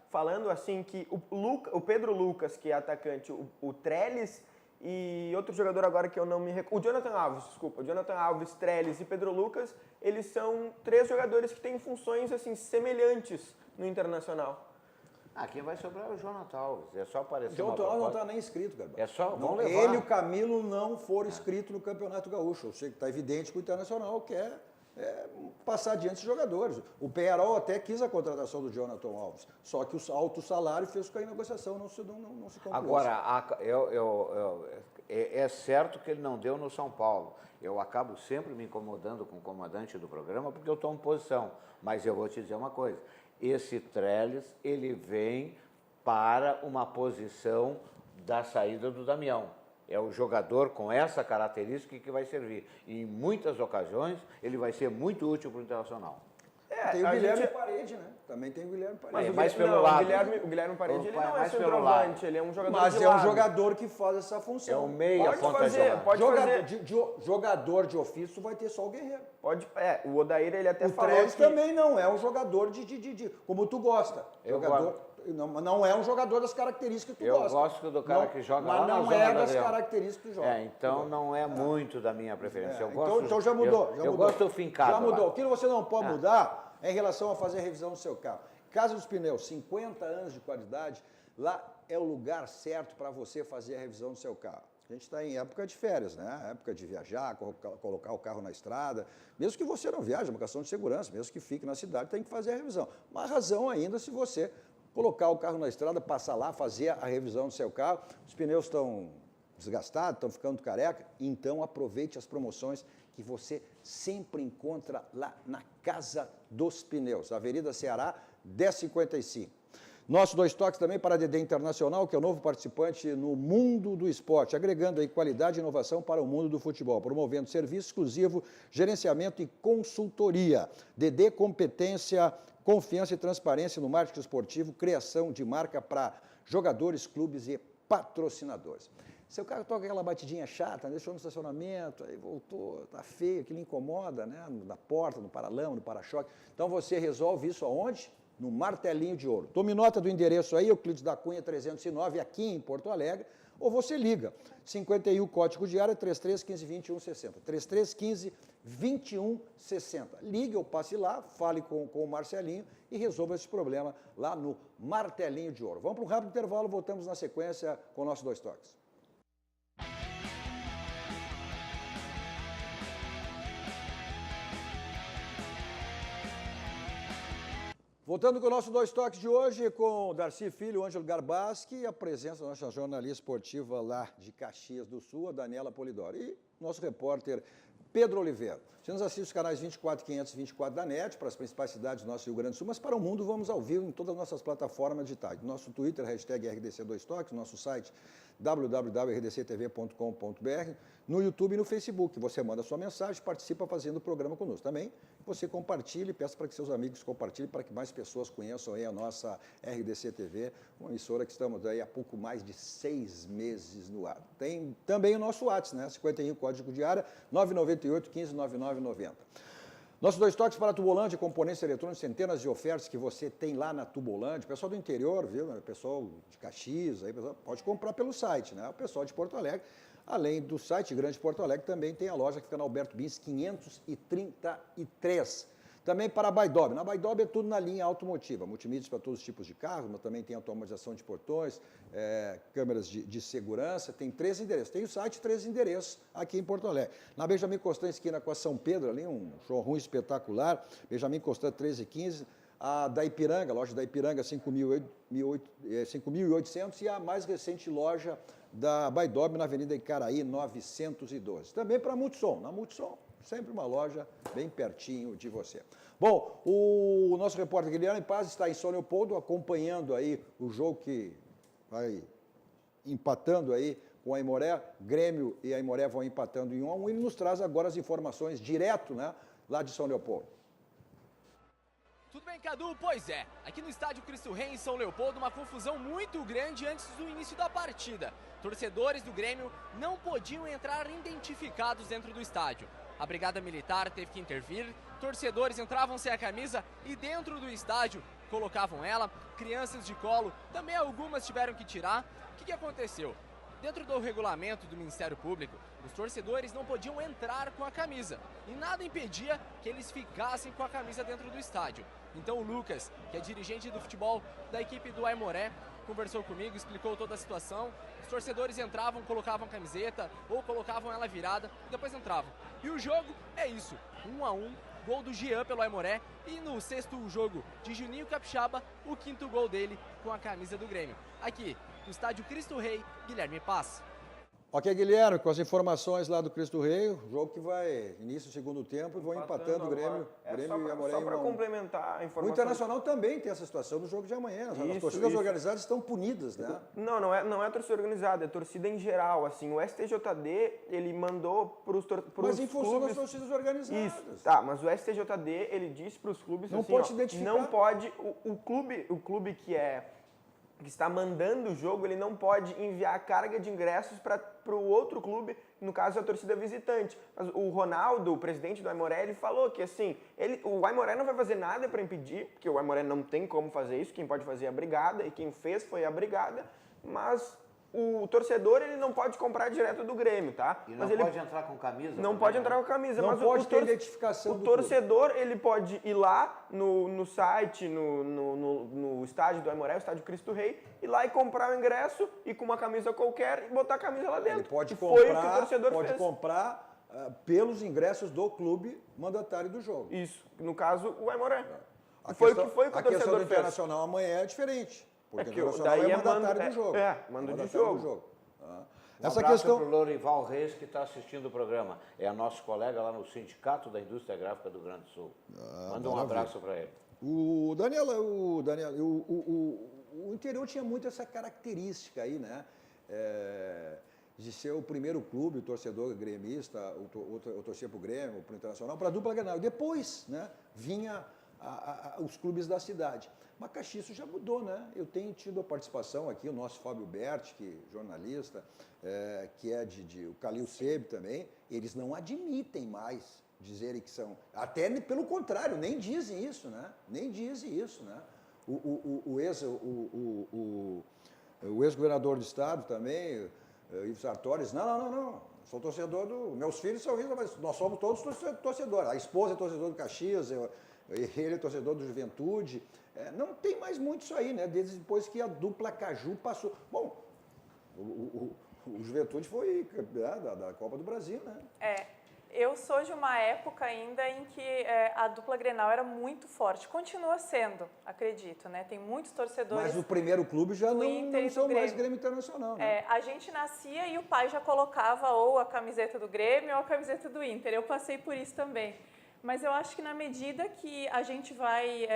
falando assim que o Pedro Lucas, que é atacante, o Trellis, e outro jogador agora que eu não me recordo, o Jonathan Alves, Trellis e Pedro Lucas, eles são 3 jogadores que têm funções assim semelhantes no Internacional. Quem vai sobrar é o Jonathan Alves, é só aparecer o Jonathan Alves não está nem inscrito, Garba. É só, vamos levar. Ele e o Camilo não foram inscritos no Campeonato Gaúcho. Eu sei que está evidente que o Internacional quer passar adiante esses jogadores. O Peñarol até quis a contratação do Jonathan Alves, só que o alto salário fez com que a negociação não se concluísse. Agora, é certo que ele não deu no São Paulo. Eu acabo sempre me incomodando com o comandante do programa porque eu tomo posição. Mas eu vou te dizer uma coisa, esse Trellis, ele vem para uma posição da saída do Damião. É o jogador com essa característica que vai servir. E em muitas ocasiões, ele vai ser muito útil para o Internacional. Tem o Guilherme Parede, né? Também tem o Guilherme Parede. Mas mais pelo lado. O Guilherme Parede, ele não é centroavante, ele é um jogador de lado. Mas é um jogador que faz essa função. É o meia, pode fazer. Jogador de ofício vai ter só o Guerreiro. O Odair, ele até falou que... O Trellis também não é um jogador como tu gosta. Não é um jogador das características que tu gosta. Eu gosto do cara que joga lá na zona. Mas não é das características que joga. Então não é muito da minha preferência. Então já mudou. Eu gosto do fincado. Já mudou. O que você não pode mudar é em relação a fazer a revisão do seu carro. Casa dos Pneus, 50 anos de qualidade, lá é o lugar certo para você fazer a revisão do seu carro. A gente está em época de férias, né? Época de viajar, colocar o carro na estrada. Mesmo que você não viaje, é uma questão de segurança, mesmo que fique na cidade, tem que fazer a revisão. Uma razão ainda se você colocar o carro na estrada, passar lá, fazer a revisão do seu carro. Os pneus estão desgastados, estão ficando careca, então aproveite as promoções que você sempre encontra lá na Casa dos Pneus, Avenida Ceará, 1055. Nosso Dois Toques também para a DD Internacional, que é o novo participante no mundo do esporte, agregando aí qualidade e inovação para o mundo do futebol, promovendo serviço exclusivo, gerenciamento e consultoria. DD Competência, confiança e transparência no marketing esportivo, criação de marca para jogadores, clubes e patrocinadores. Seu carro toca aquela batidinha chata, deixou no estacionamento, aí voltou, tá feio, aquilo incomoda, né? Na porta, no paralama, no para-choque. Então você resolve isso aonde? No Martelinho de Ouro. Tome nota do endereço aí, Euclides da Cunha 309, aqui em Porto Alegre, ou você liga, 51 código de área 3315-2160, 3315-2160. Ligue ou passe lá, fale com o Marcelinho e resolva esse problema lá no Martelinho de Ouro. Vamos para um rápido intervalo, voltamos na sequência com o nosso Dois Toques. Voltando com o nosso Dois Toques de hoje, com o Darcy Filho, o Ângelo Garbaschi e a presença da nossa jornalista esportiva lá de Caxias do Sul, a Daniela Polidori. E nosso repórter Pedro Oliveira. Você nos assiste os canais 24, 500 e 24 da NET, para as principais cidades do nosso Rio Grande do Sul, mas para o mundo vamos ao vivo em todas as nossas plataformas digitais. Nosso Twitter, hashtag RDC2Toques, nosso site www.rdctv.com.br, no YouTube e no Facebook. Você manda sua mensagem, participa fazendo o programa conosco. Também você compartilhe, peça para que seus amigos compartilhem, para que mais pessoas conheçam aí a nossa RDC TV, uma emissora que estamos aí há pouco mais de 6 meses no ar. Tem também o nosso WhatsApp, né? 51 código de área, 998 15 9990. Nossos 2 toques para a Tubolândia, componentes eletrônicos, centenas de ofertas que você tem lá na Tubolândia. Pessoal do interior, viu? Pessoal de Caxias, aí, pessoal, pode comprar pelo site, né? O pessoal de Porto Alegre, além do site Grande Porto Alegre, também tem a loja que fica na Alberto Bins 533. Também para a Baidob. Na Baidob é tudo na linha automotiva, multimídias para todos os tipos de carros, mas também tem automatização de portões, câmeras de segurança, tem 3 endereços. Tem o site, 3 endereços aqui em Porto Alegre. Na Benjamin Constant, esquina com a São Pedro, ali um showroom espetacular, Benjamin Constant 1315, a da Ipiranga, a loja da Ipiranga 5.800 e a mais recente loja da Baidob na Avenida Icaraí 912. Também para a Multissom, na Multissom, sempre uma loja bem pertinho de você. Bom, o nosso repórter Guilherme Paz está em São Leopoldo acompanhando aí o jogo que vai empatando aí com a Aimoré. Grêmio e a Aimoré vão empatando em 1-1 e nos traz agora as informações direto, né, lá de São Leopoldo. Tudo bem, Cadu? Pois é, aqui no estádio Cristo Rei, em São Leopoldo, uma confusão muito grande antes do início da partida. Torcedores do Grêmio não podiam entrar identificados dentro do estádio. A Brigada Militar teve que intervir, torcedores entravam sem a camisa e dentro do estádio colocavam ela, crianças de colo, também algumas tiveram que tirar. O que aconteceu? Dentro do regulamento do Ministério Público, os torcedores não podiam entrar com a camisa e nada impedia que eles ficassem com a camisa dentro do estádio. Então o Lucas, que é dirigente do futebol da equipe do Aimoré, conversou comigo, explicou toda a situação. Os torcedores entravam, colocavam a camiseta ou colocavam ela virada e depois entravam. E o jogo é isso, 1-1, gol do Jean pelo Aimoré e no 6º jogo de Juninho Capixaba, o 5º gol dele com a camisa do Grêmio. Aqui, no estádio Cristo Rei, Guilherme Paz. Ok, Guilherme, com as informações lá do Cristo Rei, o jogo que vai início do segundo tempo e vão empatando o Grêmio e Aimoré. Só para complementar a informação. O Internacional também tem essa situação do jogo de amanhã. As torcidas organizadas estão punidas, né? Não é a torcida organizada, é a torcida em geral. Assim, o STJD, ele mandou para os clubes... Mas em função das torcidas organizadas. Isso, tá, mas o STJD, ele disse para os clubes não assim, pode se identificar. Não pode, o clube que está mandando o jogo, ele não pode enviar a carga de ingressos para o outro clube, no caso a torcida visitante. Mas o Ronaldo, o presidente do Aimoré, ele falou que assim, o Aimoré não vai fazer nada para impedir, porque o Aimoré não tem como fazer isso, quem pode fazer é a Brigada, e quem fez foi a Brigada, mas o torcedor ele não pode comprar direto do Grêmio, tá? E não mas pode entrar com camisa? Não pode entrar com camisa, não mas pode ter identificação o torcedor ele pode ir lá no site, no estádio do Aimoré, o estádio Cristo Rei, ir lá e comprar o ingresso e com uma camisa qualquer e botar a camisa lá dentro. Ele pode comprar, foi o que o torcedor pode fez. comprar pelos ingressos do clube mandatário do jogo. Isso, no caso o Aimoré. Foi o que o torcedor fez. A questão do Internacional amanhã é diferente. Porque o daí é mandatário do jogo. Mando de jogo. Essa questão para o Lorival Reis, que está assistindo o programa. É nosso colega lá no Sindicato da Indústria Gráfica do Rio Grande do Sul. Manda um abraço para ele. O interior tinha muito essa característica aí, né? De ser o primeiro clube, o torcedor gremista, o torcer para o Grêmio, para o Internacional, para a dupla Grenal. Depois, né, vinha os clubes da cidade. Mas Caxias isso já mudou, né? Eu tenho tido a participação aqui, o nosso Fábio Berti, que é jornalista, que é o Calil Sebe também, eles não admitem mais dizerem que são, até pelo contrário, nem dizem isso, né? Nem dizem isso, né? O ex-governador do estado também, Ivo Sartori, não, sou torcedor meus filhos são isso, mas nós somos todos torcedores, a esposa é torcedor do Caxias, ele é torcedor do Juventude. Não tem mais muito isso aí, né? Desde depois que a dupla Caju passou. Bom, o Juventude foi campeão da Copa do Brasil, né? Eu sou de uma época ainda em que a dupla Grenal era muito forte. Continua sendo, acredito, né? Tem muitos torcedores. Mas o primeiro clube já não são mais Grêmio Internacional, né? A gente nascia e o pai já colocava ou a camiseta do Grêmio ou a camiseta do Inter. Eu passei por isso também. Mas eu acho que na medida que a gente vai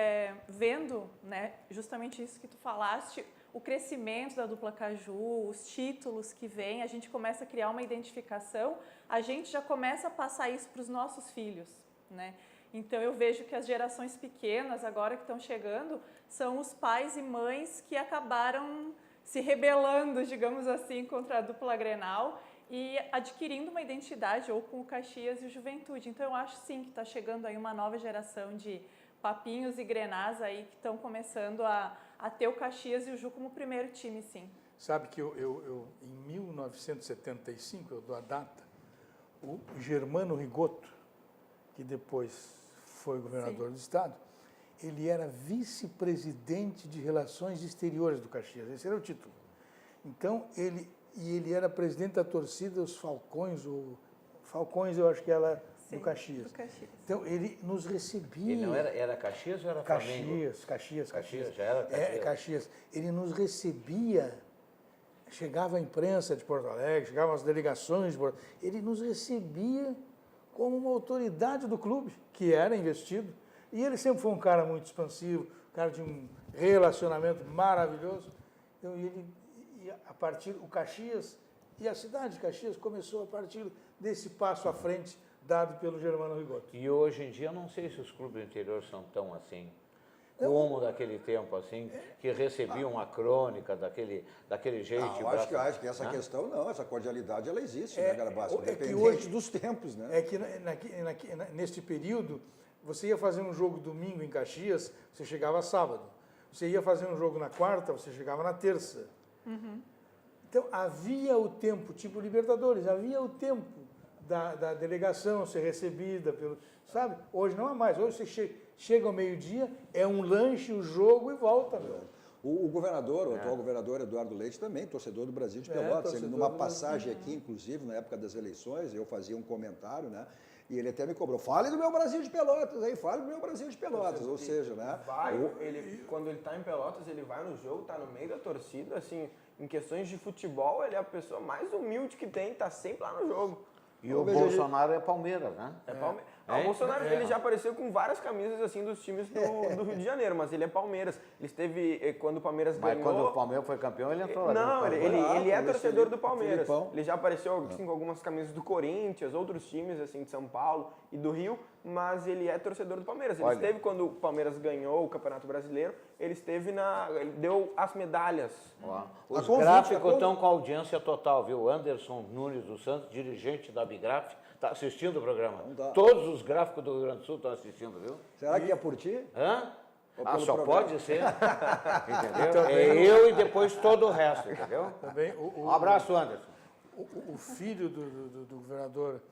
vendo, né, justamente isso que tu falaste, o crescimento da dupla Caju, os títulos que vêm, a gente começa a criar uma identificação, a gente já começa a passar isso para os nossos filhos, né? Então eu vejo que as gerações pequenas agora que estão chegando são os pais e mães que acabaram se rebelando, digamos assim, contra a dupla Grenal e adquirindo uma identidade ou com o Caxias e o Juventude. Então eu acho sim que está chegando aí uma nova geração de papinhos e grenás aí que estão começando a ter o Caxias e o Ju como primeiro time, sim. Sabe que eu em 1975, eu dou a data, o Germano Rigoto, que depois foi governador do estado, ele era vice-presidente de Relações Exteriores do Caxias, esse era o título. Então, ele era presidente da torcida, os Falcões, eu acho que era do Caxias. Então, ele nos recebia. Ele não era Caxias ou era Flamengo? Caxias. Já era Caxias. Caxias. Ele nos recebia, chegava a imprensa de Porto Alegre, chegavam as delegações de Porto Alegre, ele nos recebia como uma autoridade do clube, que era investido. E ele sempre foi um cara muito expansivo, um cara de um relacionamento maravilhoso. Então, o Caxias e a cidade de Caxias começou a partir desse passo à frente dado pelo Germano Rigoto. E hoje em dia, eu não sei se os clubes do interior são tão assim, como daquele tempo, assim, que recebiam uma crônica daquele jeito. Acho que essa questão não, essa cordialidade ela existe, né, Garabasso? Independente hoje, dos tempos, né? É que neste período, você ia fazer um jogo domingo em Caxias, você chegava sábado. Você ia fazer um jogo na quarta, você chegava na terça. Uhum. Então, havia o tempo, tipo Libertadores, havia o tempo da delegação ser recebida pelo... Sabe? Hoje não há mais. Hoje você chega ao meio-dia, é um lanche, o jogo e volta. O governador, o atual governador Eduardo Leite também, torcedor do Brasil de Pelotas. Ele, numa passagem aqui, inclusive, na época das eleições, eu fazia um comentário, né? E ele até me cobrou, fale do meu Brasil de Pelotas, aí, fale do meu Brasil de Pelotas, ou seja, né? Quando ele está em Pelotas, ele vai no jogo, está no meio da torcida, assim, em questões de futebol, ele é a pessoa mais humilde que tem, está sempre lá no jogo. E o Bolsonaro é Palmeiras, né? Palmeiras. O Bolsonaro ele já apareceu com várias camisas assim dos times do Rio de Janeiro, mas ele é Palmeiras. Ele esteve, quando o Palmeiras ganhou... Mas quando o Palmeiras foi campeão, ele entrou lá. Não, ele é torcedor do Palmeiras. Ele já apareceu assim, com algumas camisas do Corinthians, outros times assim de São Paulo e do Rio, mas ele é torcedor do Palmeiras. Ele esteve quando o Palmeiras ganhou o Campeonato Brasileiro, ele deu as medalhas. Os gráficos estão com audiência total, viu? Anderson Nunes dos Santos, dirigente da Bigraf, está assistindo o programa. Todos os gráficos do Rio Grande do Sul estão assistindo, viu? Será que é por ti? Hã? Só pode ser. Entendeu? Eu e depois todo o resto, entendeu? Também, um abraço, Anderson. O filho do governador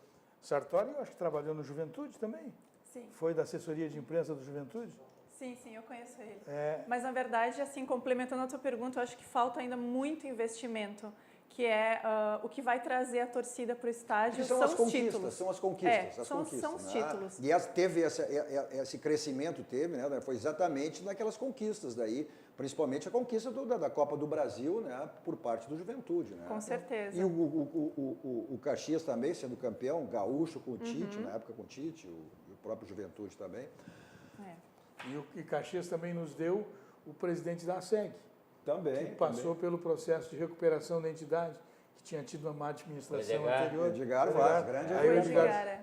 Sartori, eu acho que trabalhou no Juventude também. Sim. Foi da assessoria de imprensa do Juventude. Sim, eu conheço ele. Mas, na verdade, assim, complementando a tua pergunta, eu acho que falta ainda muito investimento, que é o que vai trazer a torcida para o estádio são os títulos. São as conquistas. São os títulos. E teve esse crescimento, né? Foi exatamente naquelas conquistas daí, principalmente a conquista da Copa do Brasil, né? Por parte do Juventude, né? Com certeza. E o Caxias também sendo campeão, gaúcho com o Tite, na época com o Tite, o próprio Juventude também. E Caxias também nos deu o presidente da ASEG. Também. Que passou pelo processo de recuperação da entidade, que tinha tido uma má administração anterior. Edgar Vaz, grande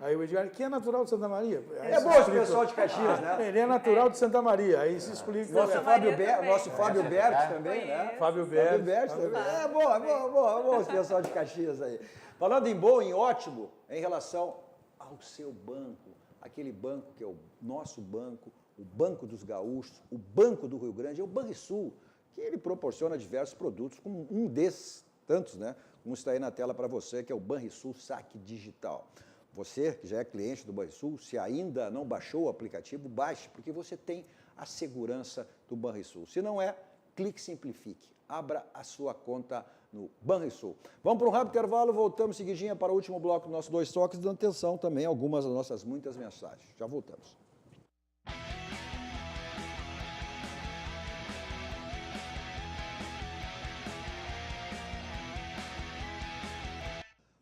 Aí o Edgar, que é natural de Santa Maria. É bom esse pessoal de Caxias, né? Ele é natural de Santa Maria, aí se explica. Nosso Fábio Berti também, né? Fábio Berti também. É bom esse pessoal de Caxias aí. Falando em bom, em ótimo, em relação ao seu banco, aquele banco que é o nosso banco, o Banco dos Gaúchos, o Banco do Rio Grande, é o Banrisul, que ele proporciona diversos produtos, como um desses tantos, né? Como está aí na tela para você, que é o Banrisul Saque Digital. Você, que já é cliente do Banrisul, se ainda não baixou o aplicativo, baixe, porque você tem a segurança do Banrisul. Se não é, clique Simplifique. Abra a sua conta no Banrisul. Vamos para um rápido intervalo, voltamos seguidinha para o último bloco do nosso Dois Toques, dando atenção também a algumas das nossas muitas mensagens. Já voltamos.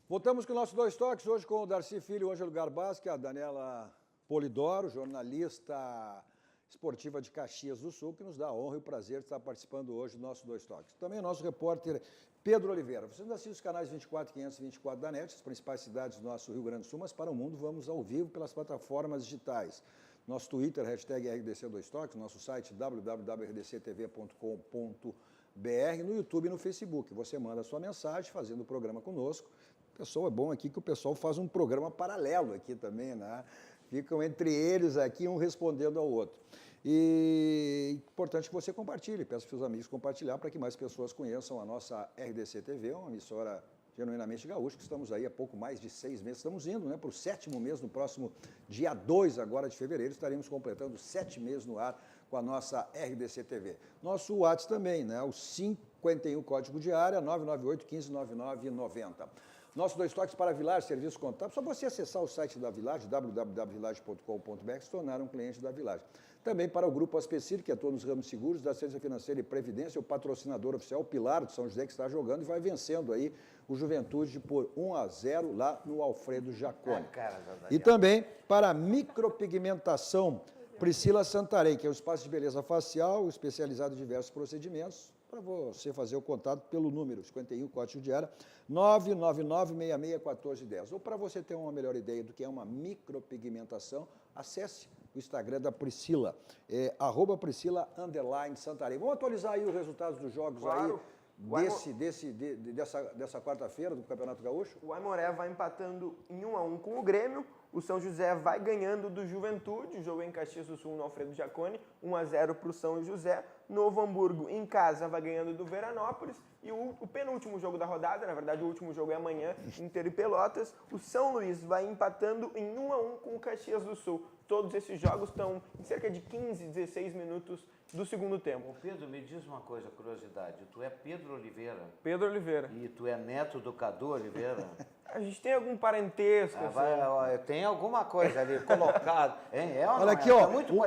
Voltamos com o nosso Dois Toques, hoje com o Darcy Filho e o Ângelo Garbaschi, a Daniela Polidoro, jornalista esportiva de Caxias do Sul, que nos dá a honra e o prazer de estar participando hoje do nosso Dois Toques. Também o nosso repórter Pedro Oliveira. Você nos assiste os canais 24 e 524 da NET, as principais cidades do nosso Rio Grande do Sul, mas para o mundo vamos ao vivo pelas plataformas digitais. Nosso Twitter, hashtag RDC Dois Toques, nosso site www.rdctv.com.br, no YouTube e no Facebook. Você manda a sua mensagem fazendo o programa conosco. O pessoal é bom aqui que o pessoal faz um programa paralelo aqui também, né? Ficam entre eles aqui, um respondendo ao outro. E importante que você compartilhe, peço para os seus amigos compartilhar para que mais pessoas conheçam a nossa RDC TV, uma emissora genuinamente gaúcha, que estamos aí há pouco mais de 6 meses, estamos indo, né, para o 7º mês, no próximo dia 2 agora de fevereiro, estaremos completando 7 meses no ar com a nossa RDC TV. Nosso WhatsApp também, né, o 51 código de área, 998 15 99 90. Nosso Dois Toques para Village, serviço contábil, só você acessar o site da Village, www.village.com.br, se tornar um cliente da Village. Também para o Grupo Aspecir, que atua nos ramos seguros da Assistência Financeira e Previdência, o patrocinador oficial, o Pilar de São José, que está jogando e vai vencendo aí o Juventude por 1-0 lá no Alfredo Jaconi. E também para a micropigmentação Priscila Santarém, que é um espaço de beleza facial, especializado em diversos procedimentos, para você fazer o contato pelo número 51, código de área, 999-661410. Ou para você ter uma melhor ideia do que é uma micropigmentação, acesse o Instagram da Priscila, @Priscila_Santarém. Vamos atualizar aí os resultados dos jogos, claro, aí dessa quarta-feira do Campeonato Gaúcho? O Aimoré vai empatando em 1-1 com o Grêmio. O São José vai ganhando do Juventude, o jogo é em Caxias do Sul, no Alfredo Jaconi, 1-0 para o São José. Novo Hamburgo, em casa, vai ganhando do Veranópolis. E o penúltimo jogo da rodada, na verdade o último jogo é amanhã, Inter e Pelotas. O São Luís vai empatando em 1-1 com o Caxias do Sul. Todos esses jogos estão em cerca de 15, 16 minutos do segundo tempo. Ô Pedro, me diz uma coisa, curiosidade. Tu é Pedro Oliveira? Pedro Oliveira. E tu é neto do Cadu Oliveira? A gente tem algum parentesco, tem alguma coisa ali colocado. Olha aqui, ó, muito o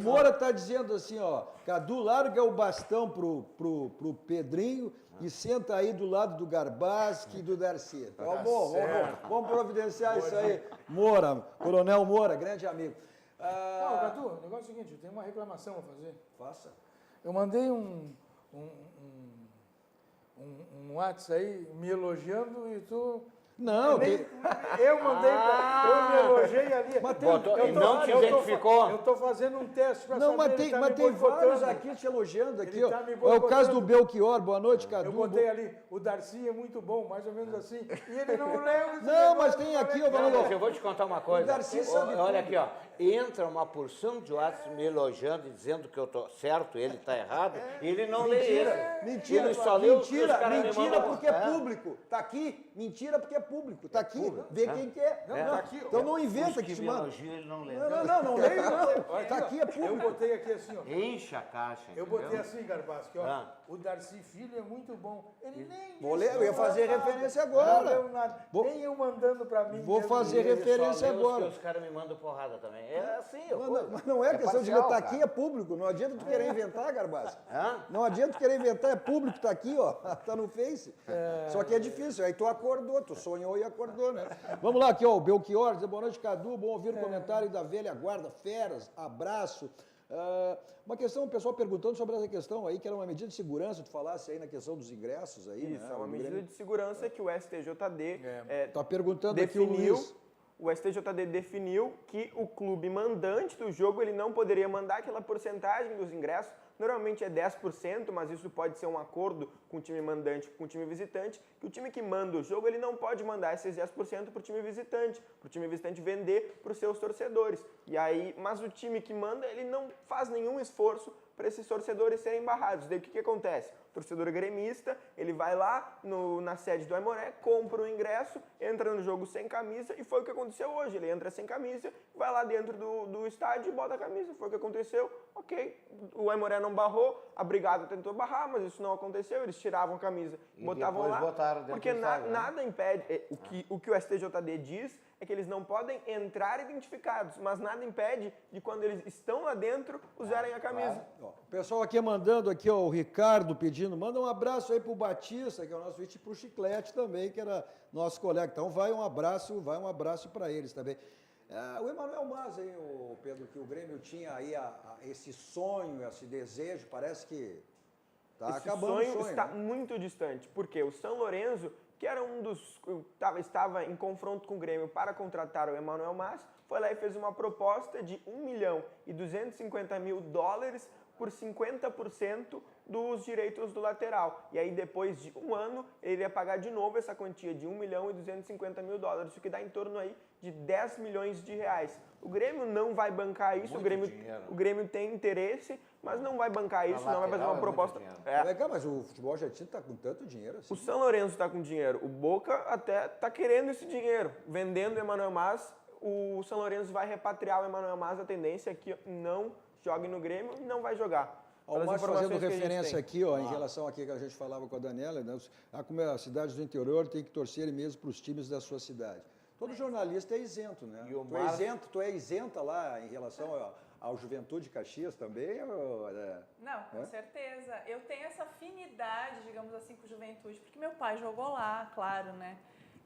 Moura está dizendo assim, ó, Cadu, larga o bastão pro Pedrinho e senta aí do lado do Garbaschi e do Darcy. Vamos providenciar isso aí. Moura, Coronel Moura, grande amigo. Não, Cadu, o negócio é o seguinte, eu tenho uma reclamação a fazer. Faça. Eu mandei um WhatsApp aí me elogiando e tu... Não, eu mandei, eu me elogiei ali. Não te identificou? Eu estou fazendo um teste para saber. Mas tem vários aqui te elogiando aqui. Tá é o caso do Belchior, boa noite, Cadu. Eu botei ali, o Darcy é muito bom, mais ou menos assim. E ele não lembra. Não, mas tem aqui, eu vou te contar uma coisa. O Darcy sabe olha aqui, ó. Entra uma porção de WhatsApp me elogiando e dizendo que eu estou certo, ele está errado, e ele não lê ele. Mentira, ele só lê mentira porque é público. Tá aqui, mentira porque é público. Tá aqui, vê quem quer. Tá aqui. Então não inventa que te manda. Ele não lê. Não leio não. Tá aqui, é público. Eu botei aqui assim, ó. Enche a caixa. Eu botei assim, Garbaschi, ó. O Darcy Filho é muito bom. Ele nem... Vou ler, eu ia fazer referência agora. Não deu nada. Nem eu mandando para mim. Vou fazer referência agora. Os caras me mandam porrada também. É assim, mas não é questão de ler, tá aqui, é público. Não adianta tu querer inventar, Garbaschi. Não adianta tu querer inventar, é público, tá aqui, ó. Tá no Face. Só que é difícil. Aí tu acordou, tu sonhou e acordou, né? Vamos lá aqui, ó. O Belchior, diz, boa noite, Cadu. Bom ouvir o comentário da velha guarda, feras, abraço. Uma questão, o pessoal perguntando sobre essa questão aí, que era uma medida de segurança, tu falasse aí na questão dos ingressos aí, Isso, é uma medida de segurança que o STJD tá perguntando definiu. Aqui o Luiz. O STJD definiu que o clube mandante do jogo ele não poderia mandar aquela porcentagem dos ingressos. Normalmente é 10%, mas isso pode ser um acordo com o time mandante, com o time visitante, que o time que manda o jogo ele não pode mandar esses 10% para o time visitante vender para os seus torcedores. E aí, mas o time que manda ele não faz nenhum esforço para esses torcedores serem barrados. Daí o que acontece? O torcedor gremista, ele vai lá na sede do Aimoré, compra o ingresso, entra no jogo sem camisa e foi o que aconteceu hoje. Ele entra sem camisa, vai lá dentro do estádio e bota a camisa. Foi o que aconteceu. Ok, o Aimoré não não barrou, a Brigada tentou barrar, mas isso não aconteceu, eles tiravam a camisa e botavam lá, porque nada impede, o que o STJD diz é que eles não podem entrar identificados, mas nada impede de quando eles estão lá dentro usarem a camisa. Ó, o pessoal aqui mandando aqui, ó, o Ricardo pedindo, manda um abraço aí pro Batista, que é o nosso vídeo, pro Chiclete também, que era nosso colega. Então vai um abraço para eles também. O Emanuel Mas, aí, o Pedro, que o Grêmio tinha aí esse sonho, esse desejo, parece que está acabando o sonho. Esse sonho está muito distante, porque o São Lourenço, que era estava em confronto com o Grêmio para contratar o Emanuel Mas, foi lá e fez uma proposta de $1.250.000 por 50% dos direitos do lateral. E aí, depois de um ano, ele ia pagar de novo essa quantia de $1.250.000, o que dá em torno aí de R$10 milhões. O Grêmio não vai bancar isso, o Grêmio tem interesse, mas não vai bancar isso, não vai fazer uma proposta. Mas o futebol argentino está com tanto dinheiro assim. O São Lourenço está com dinheiro, o Boca até está querendo esse dinheiro, vendendo o Emanuel Mas, o São Lourenço vai repatriar o Emanuel Mas, a tendência é que não jogue no Grêmio e não vai jogar. O Márcio fazendo referência aqui, ó, em relação aqui que a gente falava com a Daniela, né, como as cidades do interior tem que torcer mesmo para os times da sua cidade. Todo jornalista é isento, né? Tu é isenta lá em relação ao Juventude Caxias também? Não, com certeza. Eu tenho essa afinidade, digamos assim, com o Juventude, porque meu pai jogou lá, claro, né?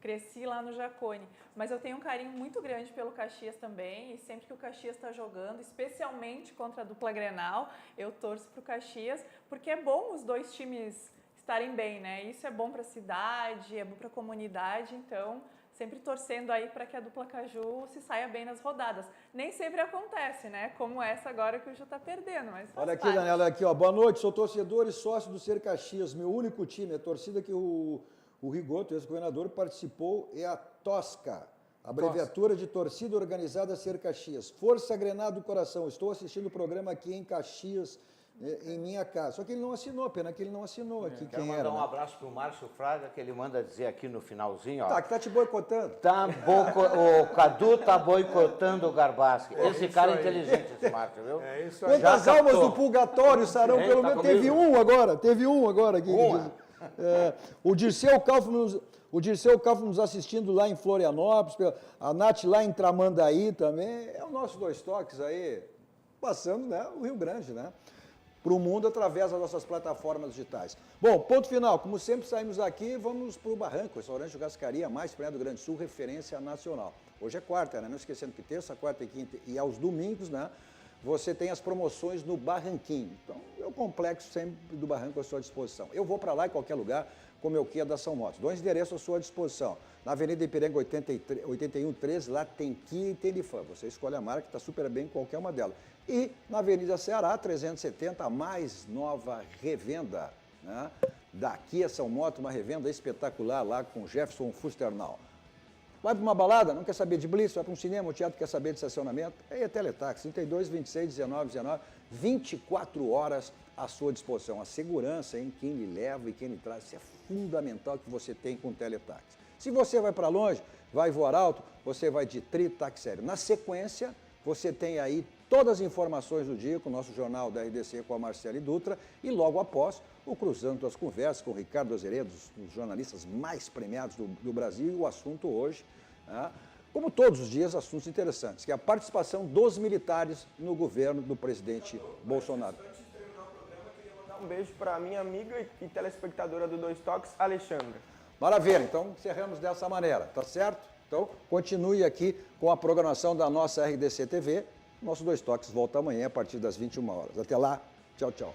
Cresci lá no Jacone, mas eu tenho um carinho muito grande pelo Caxias também, e sempre que o Caxias está jogando, especialmente contra a dupla Grenal, eu torço para o Caxias, porque é bom os dois times estarem bem, né? Isso é bom para a cidade, é bom para a comunidade, então sempre torcendo aí para que a dupla Caju se saia bem nas rodadas. Nem sempre acontece, né? Como essa agora que o Ju está perdendo, mas faz Olha aqui, parte. Daniela, aqui, ó, boa noite, sou torcedor e sócio do Ser Caxias, meu único time, a torcida que o Rigoto, ex-governador, participou é a Tosca, abreviatura de Torcida Organizada Ser Caxias. Força Grenal do Coração, estou assistindo o programa aqui em Caxias, em minha casa. Só que ele não assinou, pena que ele não assinou aqui quem era. Quero mandar um abraço para o Márcio Fraga, que ele manda dizer aqui no finalzinho, ó. Tá, que tá te boicotando. O Cadu tá boicotando o Garbaschi. Esse cara é inteligente, esse Márcio, viu? É isso aí. Quantas almas do purgatório, Sarão? Pelo menos teve um agora aqui. O Dirceu Calfo nos assistindo lá em Florianópolis, a Nath lá em Tramandaí também. É o nosso Dois Toques aí, passando, né, o Rio Grande, né, para o mundo através das nossas plataformas digitais. Bom, ponto final. Como sempre, saímos aqui e vamos para o Barranco, restaurante Churrascaria mais praia do Grande Sul, referência nacional. Hoje é quarta, né? Não esquecendo que terça, quarta e quinta e aos domingos, né? Você tem as promoções no Barranquinho. Então, é o complexo sempre do Barranco à sua disposição. Eu vou para lá em qualquer lugar com o meu Kia da São Motos. 2 endereços à sua disposição. Na Avenida Ipiranga 8113, lá tem Kia e tem Lifan. Você escolhe a marca, que está super bem em qualquer uma delas. E na Avenida Ceará 370, a mais nova revenda, né, da Kia São Motos, uma revenda espetacular lá com Jefferson Fusternal. Vai para uma balada, não quer saber de blitz, vai para um cinema, o teatro quer saber de estacionamento, aí é Teletaxi, 32, 26, 19, 19, 24 horas à sua disposição. A segurança em quem lhe leva e quem lhe traz, isso é fundamental que você tem com o Teletaxi. Se você vai para longe, vai voar alto, você vai de Tritaxi Aéreo. Na sequência, você tem aí todas as informações do dia com o nosso jornal da RDC com a Marcele Dutra e logo após o Cruzando as Conversas com o Ricardo Azeredo, um dos jornalistas mais premiados do Brasil, e o assunto hoje, né, como todos os dias, assuntos interessantes, que é a participação dos militares no governo do presidente Bolsonaro. Antes de terminar o programa, eu queria mandar um beijo para a minha amiga e telespectadora do Dois Toques, Alexandra. Maravilha, então encerramos dessa maneira, tá certo? Então continue aqui com a programação da nossa RDC TV. Nosso Dois Toques volta amanhã a partir das 21 horas. Até lá, tchau, tchau.